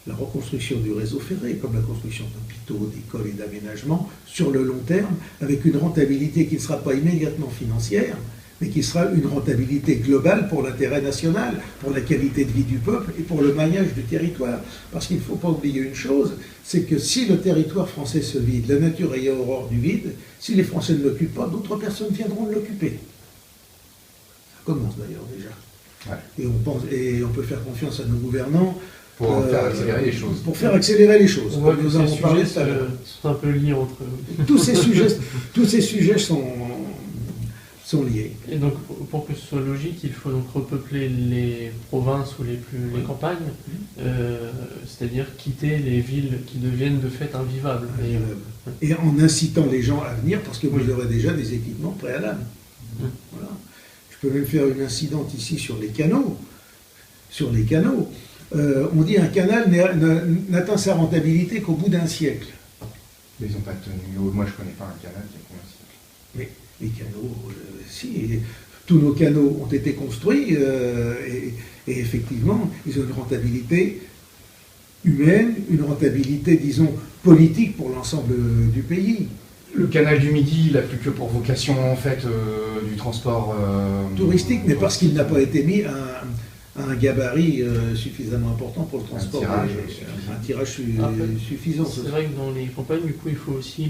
la reconstruction du réseau ferré, comme la construction d'hôpitaux, d'écoles et d'aménagements, sur le long terme, avec une rentabilité qui ne sera pas immédiatement financière, mais qui sera une rentabilité globale pour l'intérêt national, pour la qualité de vie du peuple et pour le maillage du territoire. Parce qu'il ne faut pas oublier une chose, c'est que si le territoire français se vide, la nature ayant horreur du vide, si les Français ne l'occupent pas, d'autres personnes viendront de l'occuper. Ça commence d'ailleurs déjà. Ouais. Et on peut faire confiance à nos gouvernants pour faire accélérer les choses. Pour faire accélérer les choses. On voit Comme que nous ces avons parlé sujets tout à l'heure. sont un peu liés entre eux. Tous ces sujets sont liés. Et donc, pour que ce soit logique, il faut donc repeupler les provinces ou les campagnes, c'est-à-dire quitter les villes qui deviennent de fait invivables. Et en incitant les gens à venir, parce que vous aurez déjà des équipements préalables. Voilà. Je peux même faire une incidente ici sur les canaux. On dit un canal n'atteint sa rentabilité qu'au bout d'un siècle. Mais ils n'ont pas tenu. Moi, je ne connais pas un canal qui a combien de siècles. Mais les canaux, si, tous nos canaux ont été construits et effectivement, ils ont une rentabilité humaine, une rentabilité, disons, politique pour l'ensemble du pays. Le canal du Midi, il n'a plus que pour vocation, en fait, du transport touristique, mais parce qu'il n'a pas été mis à un gabarit suffisamment important pour le transport. Un tirage suffisant. C'est vrai que dans les campagnes, du coup, il faut aussi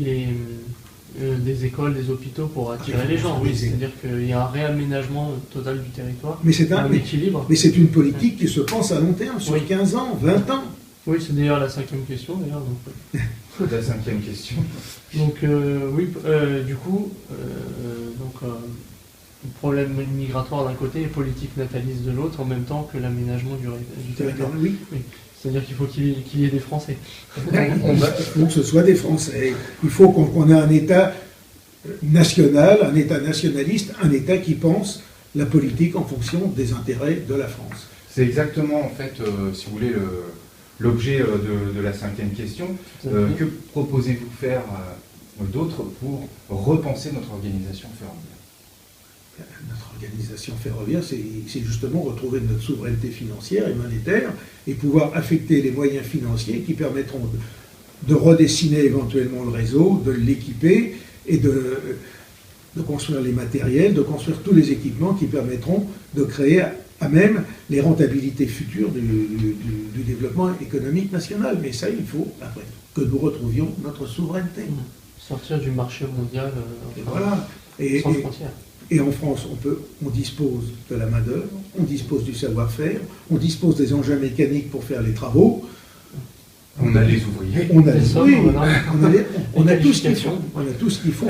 des écoles, des hôpitaux pour attirer les gens. Oui, c'est-à-dire qu'il y a un réaménagement total du territoire, mais c'est un équilibre. Mais c'est une politique qui se pense à long terme, sur 15 ans, 20 ans. Oui, c'est d'ailleurs la 5e question, d'ailleurs. Donc... La cinquième question. Donc, oui, du coup, le problème migratoire d'un côté et politique nataliste de l'autre, en même temps que l'aménagement du territoire. Oui. Oui. C'est-à-dire qu'il faut qu'il y ait des Français. Il faut que ce soit des Français. Il faut qu'on ait un État national, un État nationaliste, un État qui pense la politique en fonction des intérêts de la France. C'est exactement, en fait, si vous voulez, l'objet de la cinquième question. Que proposez-vous faire d'autre pour repenser notre organisation ferroviaire? Notre organisation ferroviaire, c'est justement retrouver notre souveraineté financière et monétaire et pouvoir affecter les moyens financiers qui permettront de redessiner éventuellement le réseau, de l'équiper et de construire les matériels, de construire tous les équipements qui permettront de créer à même les rentabilités futures du développement économique national. Mais ça, il faut après que nous retrouvions notre souveraineté. Sortir du marché mondial Voilà. sans frontières. Et en France, on dispose de la main-d'œuvre, on dispose du savoir-faire, on dispose des engins mécaniques pour faire les travaux. On a les ouvriers. On a tout ce qu'il faut. On a tout ce qu'il faut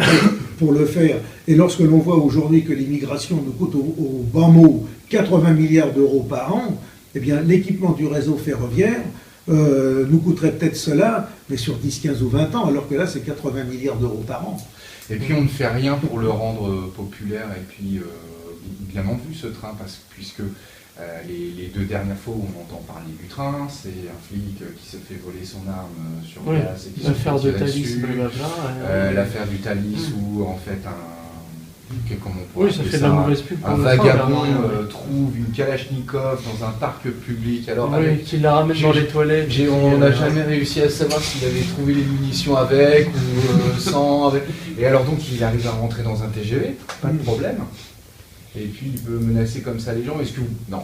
pour le faire. Et lorsque l'on voit aujourd'hui que l'immigration nous coûte au bas mot 80 milliards d'euros par an, eh bien l'équipement du réseau ferroviaire nous coûterait peut-être cela, mais sur 10, 15 ou 20 ans, alors que là c'est 80 milliards d'euros par an. Et puis on ne fait rien pour le rendre populaire et puis bien en vue ce train, puisque les 2 dernières fois où on entend parler du train, c'est un flic qui se fait voler son arme sur place et qui se fait tirer dessus. L'affaire du Thalys où en fait ça fait de la mauvaise pub pour un vagabond trouve une Kalachnikov dans un parc public. Alors, qu'il la ramène dans les toilettes. On n'a jamais réussi à savoir s'il avait trouvé les munitions avec ou sans. Et alors donc il arrive à rentrer dans un TGV, pas de problème. Et puis il peut menacer comme ça les gens. Est-ce que non.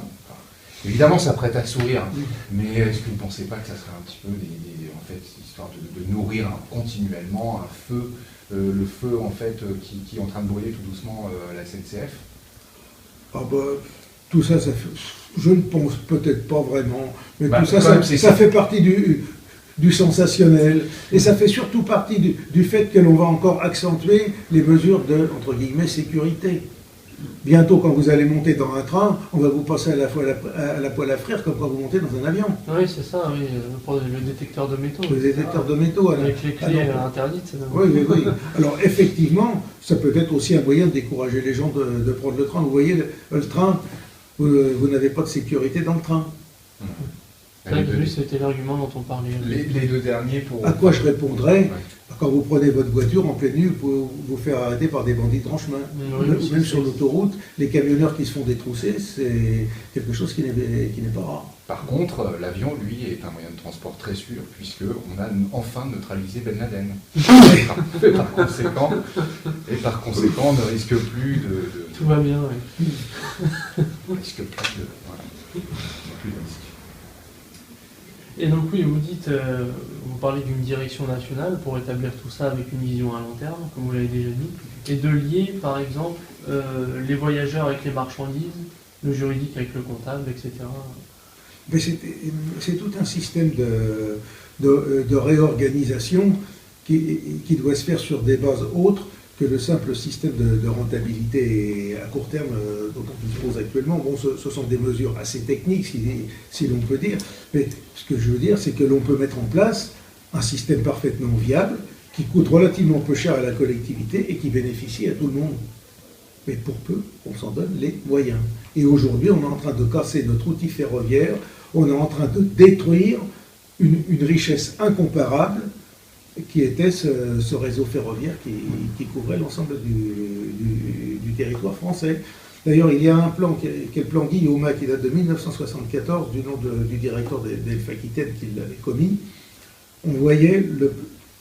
Évidemment, ça prête à sourire, mais est-ce que vous ne pensez pas que ça serait un petit peu en fait, histoire de nourrir continuellement un feu, le feu en fait qui est en train de brûler tout doucement la SNCF? Tout ça, je ne pense peut-être pas vraiment, mais tout ça fait partie du sensationnel, et ça fait surtout partie du fait que l'on va encore accentuer les mesures de, entre guillemets, sécurité. Bientôt, quand vous allez monter dans un train, on va vous passer à la poêle à frire comme quand vous montez dans un avion. Oui, c'est ça, oui, le détecteur de métaux. Le détecteur de métaux. Avec les clés interdites. Oui. Alors, effectivement, ça peut être aussi un moyen de décourager les gens de prendre le train. Vous voyez, le train, vous n'avez pas de sécurité dans le train. C'était l'argument dont on parlait. Les 2 derniers pour... À quoi je répondrais? Quand vous prenez votre voiture en pleine nuit, vous pouvez vous faire arrêter par des bandits de tranchemin. Même sur l'autoroute, les camionneurs qui se font détrousser, c'est quelque chose qui n'est pas rare. Par contre, l'avion, lui, est un moyen de transport très sûr, puisqu'on a enfin neutralisé Ben Laden. Par conséquent, on ne risque plus de... Tout va bien, oui. On ne risque plus de... Voilà. On n'a plus de risque. Et donc oui, vous dites, vous parlez d'une direction nationale pour établir tout ça avec une vision à long terme, comme vous l'avez déjà dit, et de lier par exemple les voyageurs avec les marchandises, le juridique avec le comptable, etc. Mais c'est tout un système de réorganisation qui doit se faire sur des bases autres que le simple système de rentabilité à court terme dont on dispose actuellement. Bon, ce sont des mesures assez techniques, si l'on peut dire, mais ce que je veux dire, c'est que l'on peut mettre en place un système parfaitement viable, qui coûte relativement peu cher à la collectivité et qui bénéficie à tout le monde. Mais pour peu, on s'en donne les moyens. Et aujourd'hui, on est en train de casser notre outil ferroviaire, on est en train de détruire une richesse incomparable qui était ce réseau ferroviaire qui couvrait l'ensemble du territoire français. D'ailleurs, il y a un plan, qui est le plan Guillaume, qui date de 1974, du nom du directeur d'Elf Aquitaine qui l'avait commis. On voyait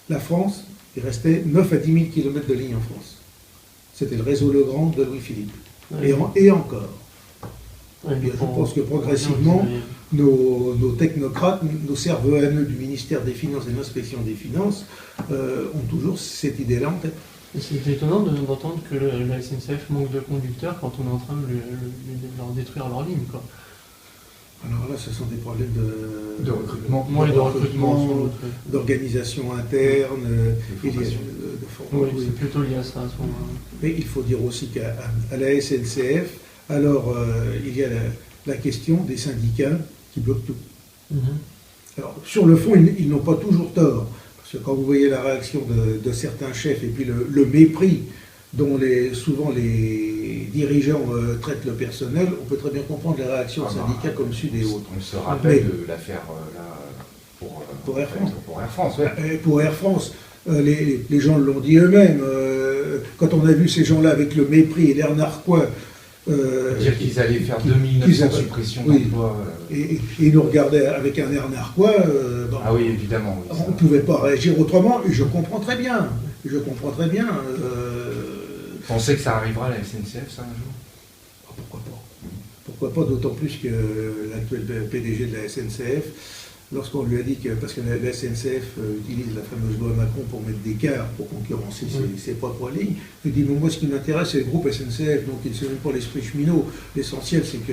la France, il restait 9 à 10 000 km de ligne en France. C'était le réseau Legrand de Louis-Philippe. Oui. Et encore. Oui, je pense que progressivement, nos technocrates, nos cerveaux haineux du ministère des Finances et de l'Inspection des Finances ont toujours cette idée-là en tête. C'est étonnant d'entendre que la SNCF manque de conducteurs quand on est en train de leur détruire leur ligne, quoi. Alors là, ce sont des problèmes De recrutement. Moins de recrutement sur l'autre. d'organisation interne, De formation. de Oui, formation. c'est plutôt lié à ça à ce moment-là. Mais il faut dire aussi qu'à la SNCF, alors il y a la question des syndicats qui bloquent tout. Mhm. Alors sur le fond, ils n'ont pas toujours tort, parce que quand vous voyez la réaction de certains chefs et puis le mépris dont souvent les dirigeants traitent le personnel, on peut très bien comprendre les réactions de syndicats comme Sud et autres. On se rappelle de l'affaire Pour Air France. Pour Air France, ouais. Et pour Air France, les gens l'ont dit eux-mêmes. Quand on a vu ces gens-là avec le mépris et l'air narquois, Dire qu'ils allaient faire 2900 suppressions oui. d'emplois. et ils nous regardaient avec un air narquois, bon, Ah oui, évidemment. Oui, on ne pouvait pas réagir autrement, et je comprends très bien. Je comprends très bien. Vous pensez que ça arrivera à la SNCF, ça, un jour? Pourquoi pas? Pourquoi pas, d'autant plus que l'actuel PDG de la SNCF, lorsqu'on lui a dit que, parce que la SNCF utilise la fameuse loi Macron pour mettre des cars, pour concurrencer ses propres lignes, il dit, mais moi ce qui m'intéresse c'est le groupe SNCF, donc il ne sait même pas l'esprit cheminot. L'essentiel c'est que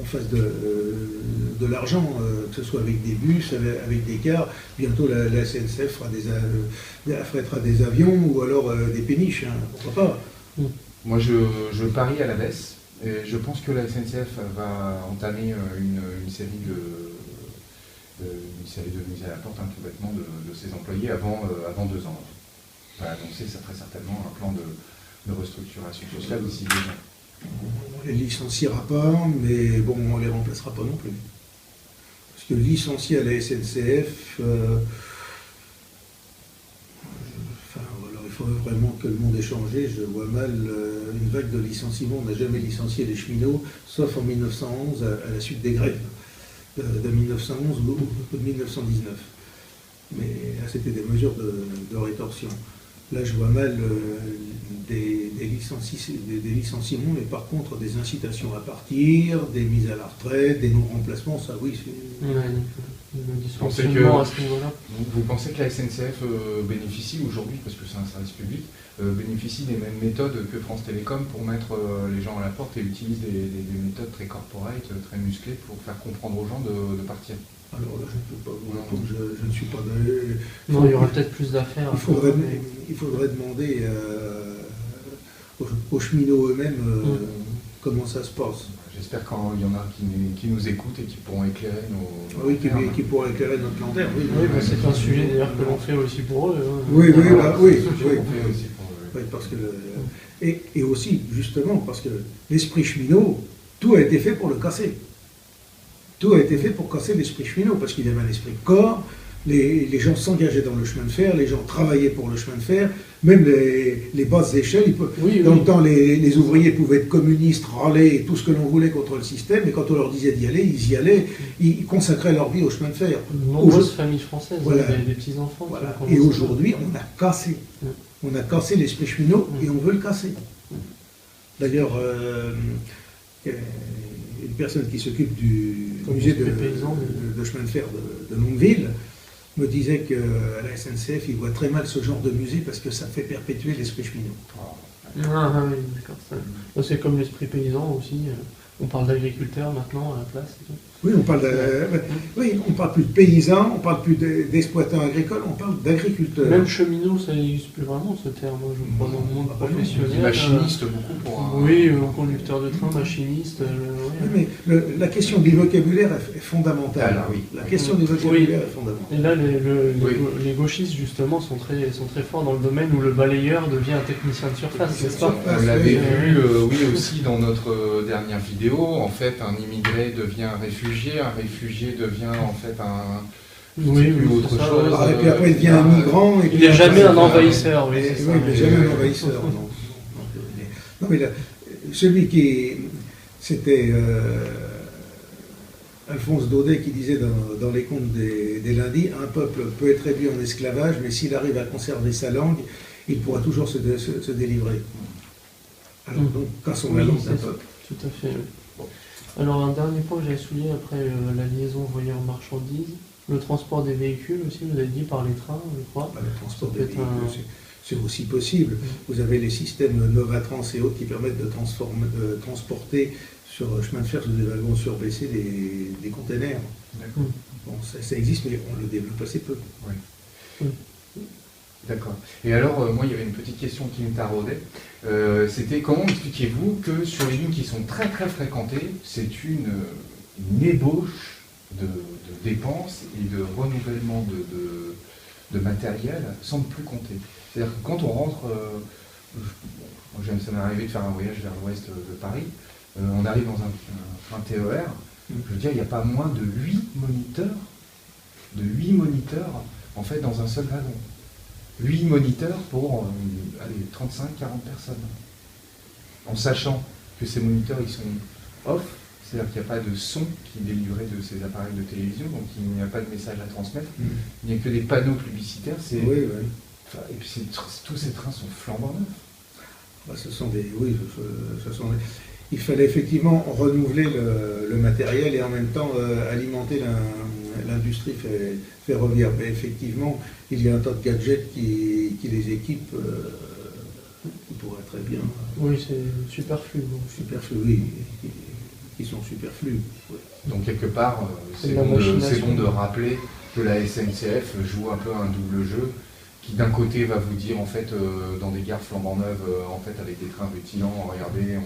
on fasse de l'argent, que ce soit avec des bus, avec des cars. Bientôt la SNCF affrétera des avions ou alors des péniches, hein, pourquoi pas. Moi, je parie à la baisse. Et je pense que la SNCF va entamer une série de mises à la porte, tout bêtement, de ses employés avant 2 ans. On va annoncer ça très certainement un plan de restructuration sociale d'ici 2 ans. On ne les licenciera pas, mais bon, on ne les remplacera pas non plus. Parce que licencier à la SNCF, alors il faudrait vraiment que le monde ait changé. Je vois mal une vague de licenciements. On n'a jamais licencié les cheminots, sauf en 1911, à la suite des grèves de 1911 ou de 1919. Mais là, c'était des mesures de rétorsion. Là, je vois mal des licenciements, mais par contre, des incitations à partir, des mises à la retraite, des non-remplacements, ça oui, c'est... Ouais, le dysfonctionnement à ce niveau-là. Vous pensez que la SNCF bénéficie aujourd'hui, parce que c'est un service public, bénéficie des mêmes méthodes que France Télécom pour mettre les gens à la porte et utilise des méthodes très corporate, très musclées pour faire comprendre aux gens de partir? Alors là, je ne peux pas vous répondre, je ne suis pas... Non, il y aura peut-être plus d'affaires. Il faudrait demander aux cheminots eux-mêmes comment ça se passe. J'espère qu'il y en a qui nous écoutent et qui pourront éclairer nos... Oui, qui pourront éclairer notre lanterne. Oui, Oui, bah, c'est un sujet d'ailleurs que l'on fait aussi pour eux. Hein. Oui, On oui. fait aussi pour eux. Oui, parce que et aussi, justement, parce que l'esprit cheminot, tout a été fait pour le casser. Tout a été fait pour casser l'esprit cheminot, parce qu'il y avait un esprit de corps, les gens s'engageaient dans le chemin de fer, les gens travaillaient pour le chemin de fer, même les basses échelles, dans le temps, les ouvriers pouvaient être communistes, râler, tout ce que l'on voulait contre le système, et quand on leur disait d'y aller, ils y allaient, ils consacraient leur vie au chemin de fer. De nombreuses familles françaises, voilà. des petits-enfants. Voilà. Et aujourd'hui, on a cassé. On a cassé l'esprit cheminot et on veut le casser. D'ailleurs, une personne qui s'occupe du musée de chemin de fer de Longueville me disait qu'à la SNCF, il voit très mal ce genre de musée parce que ça fait perpétuer l'esprit cheminot. Ah oui, d'accord. C'est comme l'esprit paysan aussi. On parle d'agriculteurs maintenant à la place. Et tout. Oui, on parle plus de paysans, on parle plus d'exploitants agricoles, on parle d'agriculteurs. Même cheminot, ça n'existe plus vraiment ce terme, je crois, dans le monde professionnel. Machiniste beaucoup pour un... Oui, conducteur de train, machiniste. Oui, mais la question du vocabulaire est fondamentale. Alors, oui. La question du vocabulaire est fondamentale. Et là, les gauchistes, justement, sont très forts dans le domaine où le balayeur devient un technicien de surface, n'est-ce pas? On l'avait vu, oui, aussi dans notre dernière vidéo. En fait, un immigré devient un réfugié devient en fait autre chose. Et puis après, il devient un migrant. Il n'est jamais un envahisseur, oui. Il n'est jamais un envahisseur. Non, mais là, c'était Alphonse Daudet qui disait dans les contes des lundis, un peuple peut être réduit en esclavage, mais s'il arrive à conserver sa langue, il pourra toujours se délivrer. Alors donc, cassons la langue d'un peuple. Tout à fait. Oui. Alors un dernier point que j'avais souligné après la liaison voyeurs-marchandises, le transport des véhicules aussi, vous avez dit par les trains, je crois. Le transport des véhicules, c'est aussi possible. Vous avez les systèmes Novatrans et autres qui permettent de transporter sur chemin de fer sous des wagons surbaissés des containers. D'accord. Bon, ça existe, mais on le développe assez peu. Oui. D'accord. Et alors, moi, il y avait une petite question qui me taraudait. C'était comment expliquez-vous que sur les lignes qui sont très très fréquentées, c'est une ébauche de dépenses et de renouvellement de matériel sans ne plus compter. C'est-à-dire que quand on rentre, ça m'est arrivé de faire un voyage vers l'ouest de Paris, on arrive dans un TER, je veux dire, il n'y a pas moins de 8 moniteurs en fait dans un seul wagon. 8 moniteurs pour 35-40 personnes. En sachant que ces moniteurs ils sont off, c'est-à-dire qu'il n'y a pas de son qui est délivré de ces appareils de télévision, donc il n'y a pas de message à transmettre, il n'y a que des panneaux publicitaires. Oui, oui. Enfin, et puis tous ces trains sont flambant neufs. Bah, il fallait effectivement renouveler le matériel et en même temps alimenter l'industrie ferroviaire. Mais effectivement, il y a un tas de gadgets qui les équipent, qui pourraient très bien. Oui, c'est superflu. Superflu, oui, qui sont superflus. Oui. Donc quelque part, c'est bon de rappeler que la SNCF joue un peu un double jeu, qui d'un côté va vous dire en fait dans des gares flambant neuves, en fait avec des trains rutilants, regardez,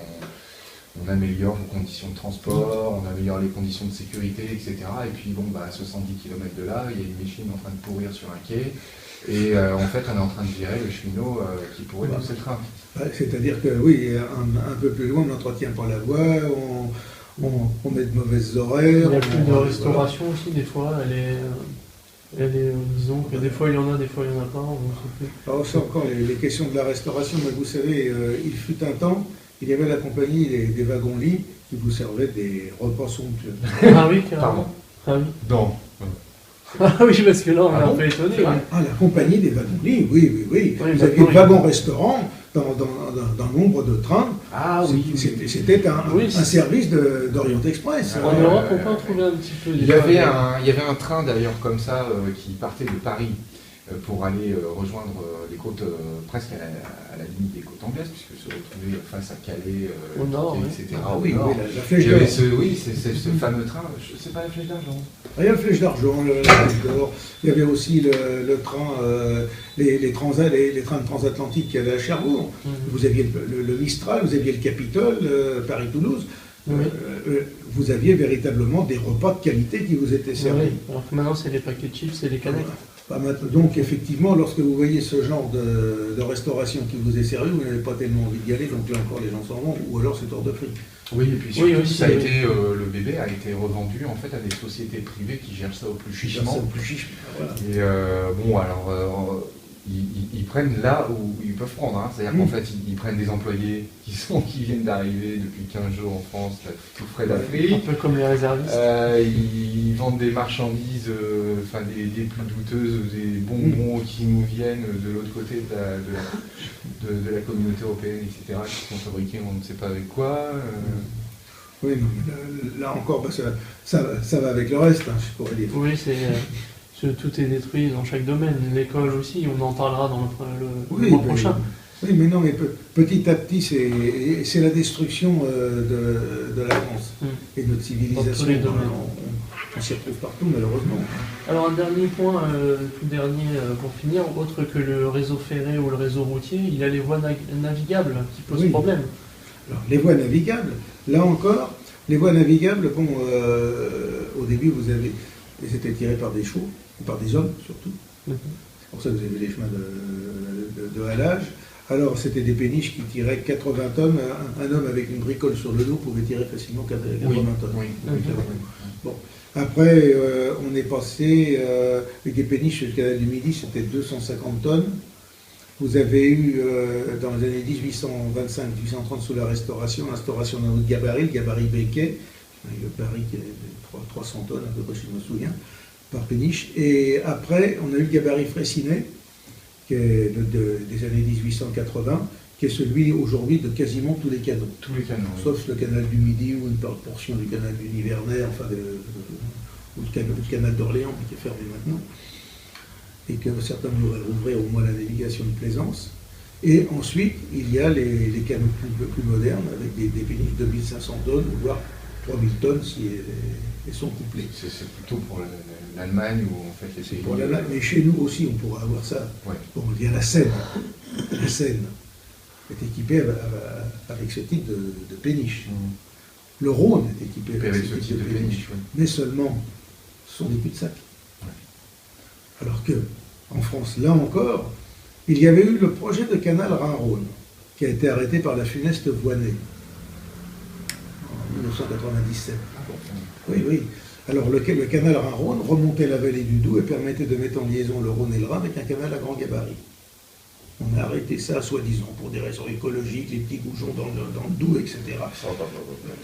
on améliore vos conditions de transport, on améliore les conditions de sécurité, etc. Et puis bon, à 70 km de là, il y a une machine en train de pourrir sur un quai, et en fait on est en train de virer le cheminot qui pourrait pousser le train. C'est-à-dire que oui, un peu plus loin, on n'entretient pas la voie, on met de mauvaises horaires. Il y a plus de restauration aussi, des fois, disons que des fois il y en a, des fois il n'y en a pas. Alors c'est encore les questions de la restauration, mais vous savez, il fut un temps, il y avait la compagnie des wagons-lits qui vous servaient des repas somptueux. Ah oui, carrément. Ah oui. Non. Ah oui, parce que là on est un peu étonné. Ah, la compagnie des wagons-lits, oui. Vous aviez le wagon-restaurant dans nombre de trains. Ah oui. C'était un service d'Orient Express. En Europe, on peut en trouver un petit peu. Il y avait un train d'ailleurs comme ça qui partait de Paris pour aller rejoindre les côtes presque à la limite des côtes anglaises, puisque se retrouver face à Calais, au nord, etc. Ah oui, la Flèche d'Or. C'est ce fameux train, c'est pas la Flèche d'Argent. Il y a la Flèche d'Argent, la Flèche d'Or. Il y avait aussi le train, les trains de transatlantique qui allaient à Cherbourg. Vous aviez le Mistral, vous aviez le Capitole, Paris-Toulouse. Vous aviez véritablement des repas de qualité qui vous étaient servis. Alors que maintenant, c'est les paquets de chips et les canettes. Donc effectivement, lorsque vous voyez ce genre de restauration qui vous est servi, vous n'avez pas tellement envie d'y aller, donc là encore les gens s'en vont, ou alors c'est hors de prix. Oui, et puis surtout, le bébé a été revendu en fait à des sociétés privées qui gèrent ça au plus chichement. Voilà. Et bon, alors ils prennent là où ils peuvent prendre, hein. C'est-à-dire qu'en fait ils prennent des employés qui viennent d'arriver depuis 15 jours en France, là, tout frais d'Afrique. Un peu comme les réservistes. Ils vendent des marchandises, des plus douteuses, des bonbons qui nous viennent de l'autre côté de la communauté européenne, etc., qui sont fabriqués on ne sait pas avec quoi. Oui, là encore, ça va avec le reste, hein, je pourrais dire. Oui, tout est détruit dans chaque domaine. L'école aussi, on en parlera dans le mois prochain. Oui, mais non, mais petit à petit, c'est la destruction de la France et de notre civilisation. Dans tous les domaines. On s'y retrouve partout, malheureusement. Alors un dernier point, tout dernier pour finir, autre que le réseau ferré ou le réseau routier, il y a les voies navigables qui posent problème. Alors, les voies navigables, là encore, les voies navigables, bon, au début, c'était tiré par des chevaux, et par des hommes surtout. C'est pour ça que vous avez les chemins de halage. Alors, c'était des péniches qui tiraient 80 tonnes. Un homme avec une bricole sur le dos pouvait tirer facilement 80 tonnes. Oui. Bon. Après, on est passé avec des péniches sur le canal du Midi, c'était 250 tonnes. Vous avez eu, dans les années 1825-1830, sous la Restauration, l'instauration d'un autre gabarit, le gabarit Becquet, le baril qui est 300 tonnes, à peu près, si je me souviens, par péniche. Et après, on a eu le gabarit Fraissinet, qui est des années 1880, qui est celui aujourd'hui de quasiment tous les canaux. Tous les canaux. Sauf le canal du Midi ou une portion du canal du Nivernais, ou le canal d'Orléans, qui est fermé maintenant, et que certains voudraient rouvrir au moins la navigation de plaisance. Et ensuite, il y a les canots plus modernes, avec des péniches de 1500 tonnes, voire 3000 tonnes si elles sont couplées. C'est plutôt pour l'Allemagne où en fait les pays... Pour l'Allemagne, mais chez nous aussi, on pourra avoir ça. Ouais. Bon, il y a la Seine. La Seine est équipée avec ce type de péniche. Le Rhône est équipé avec ce type de péniche. Oui. Mais seulement, ce sont des cul-de-sac. Ouais. Alors que, en France, là encore, il y avait eu le projet de canal Rhin-Rhône, qui a été arrêté par la funeste Voynet en 1997. Oui, oui. Alors le canal Rhin-Rhône remontait la vallée du Doubs et permettait de mettre en liaison le Rhône et le Rhin avec un canal à grand gabarit. On a arrêté ça, soi-disant, pour des raisons écologiques, les petits goujons dans le Doubs, etc.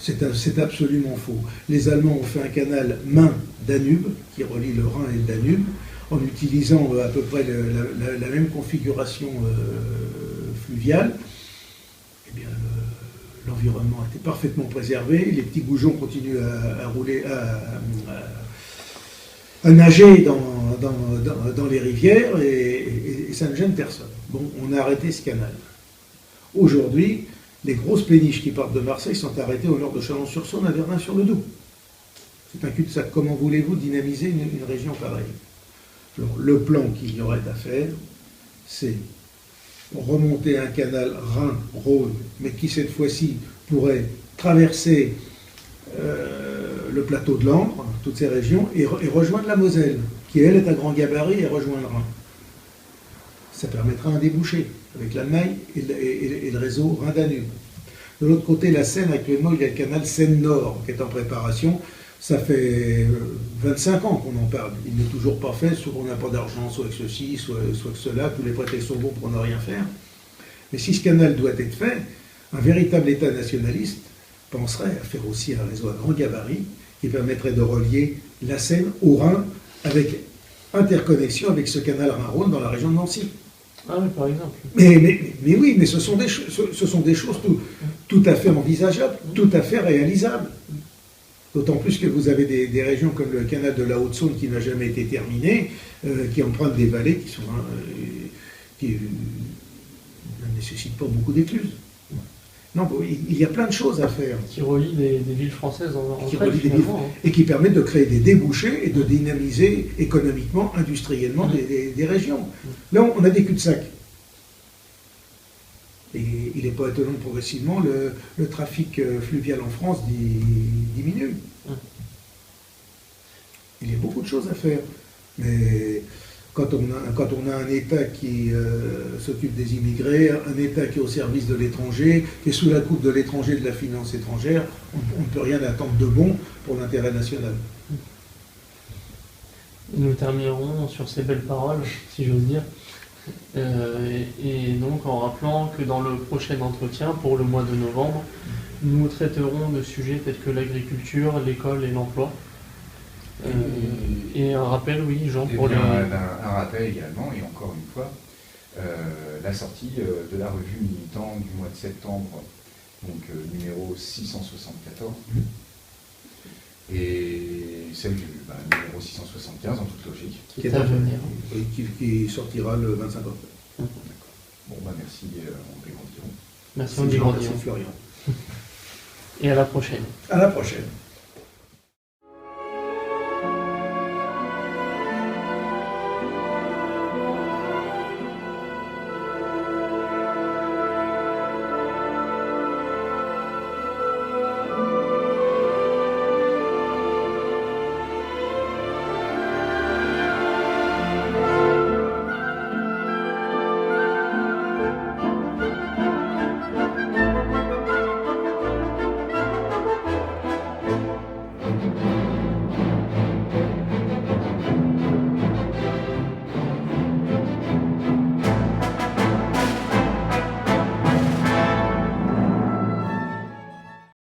C'est absolument faux. Les Allemands ont fait un canal Main-Danube, qui relie le Rhin et le Danube, en utilisant à peu près la même configuration fluviale. Eh bien, l'environnement était parfaitement préservé, les petits goujons continuent à rouler, à nager dans les rivières et ça ne gêne personne. Bon, on a arrêté ce canal. Aujourd'hui, les grosses péniches qui partent de Marseille sont arrêtées au nord de Chalon-sur-Saône, à Verdun-sur-le-Doubs. C'est un cul-de-sac. Comment voulez-vous dynamiser une région pareille? Alors, le plan qu'il y aurait à faire, c'est remonter un canal Rhin-Rhône, mais qui cette fois-ci pourrait traverser le plateau de Langres, toutes ces régions, et rejoindre la Moselle, qui elle est à grand gabarit et rejoint le Rhin. Ça permettra un débouché avec l'Allemagne et le réseau Rhin-Danube. De l'autre côté, la Seine, actuellement, il y a le canal Seine-Nord qui est en préparation. Ça fait 25 ans qu'on en parle. Il n'est toujours pas fait, soit on n'a pas d'argent, soit que ceci, soit que cela, tous les prétextes sont bons pour ne rien faire. Mais si ce canal doit être fait, un véritable État nationaliste penserait à faire aussi un réseau à grand gabarit qui permettrait de relier la Seine au Rhin avec interconnexion avec ce canal Rhin-Rhône dans la région de Nancy. Ah oui, par exemple. Mais oui, mais ce sont des choses tout à fait envisageables, tout à fait réalisables. D'autant plus que vous avez des régions comme le canal de la Haute-Saône qui n'a jamais été terminé, qui empruntent des vallées qui ne nécessitent pas beaucoup d'écluses. Non, bon, il y a plein de choses à faire. Qui relient des villes françaises qui relient des villes, et qui permettent de créer des débouchés et de dynamiser économiquement, industriellement des régions. Là, on a des cul-de-sac. Et il n'est pas étonnant que progressivement le trafic fluvial en France diminue. Il y a beaucoup de choses à faire. Mais quand on a un État qui s'occupe des immigrés, un État qui est au service de l'étranger, qui est sous la coupe de l'étranger, de la finance étrangère, on ne peut rien attendre de bon pour l'intérêt national. Nous terminerons sur ces belles paroles, si j'ose dire. Et donc en rappelant que dans le prochain entretien, pour le mois de novembre, nous traiterons de sujets tels que l'agriculture, l'école et l'emploi. Et un rappel, oui, Jean, pour les... Un rappel également, et encore une fois, la sortie de la revue Militant du mois de septembre, donc numéro 674, et celle du numéro 675 en toute logique. Qui est à venir. Qui sortira le 25 octobre. D'accord. Bon, merci, André Grandiron. Merci, André Grandiron. Florian. Et à la prochaine. À la prochaine.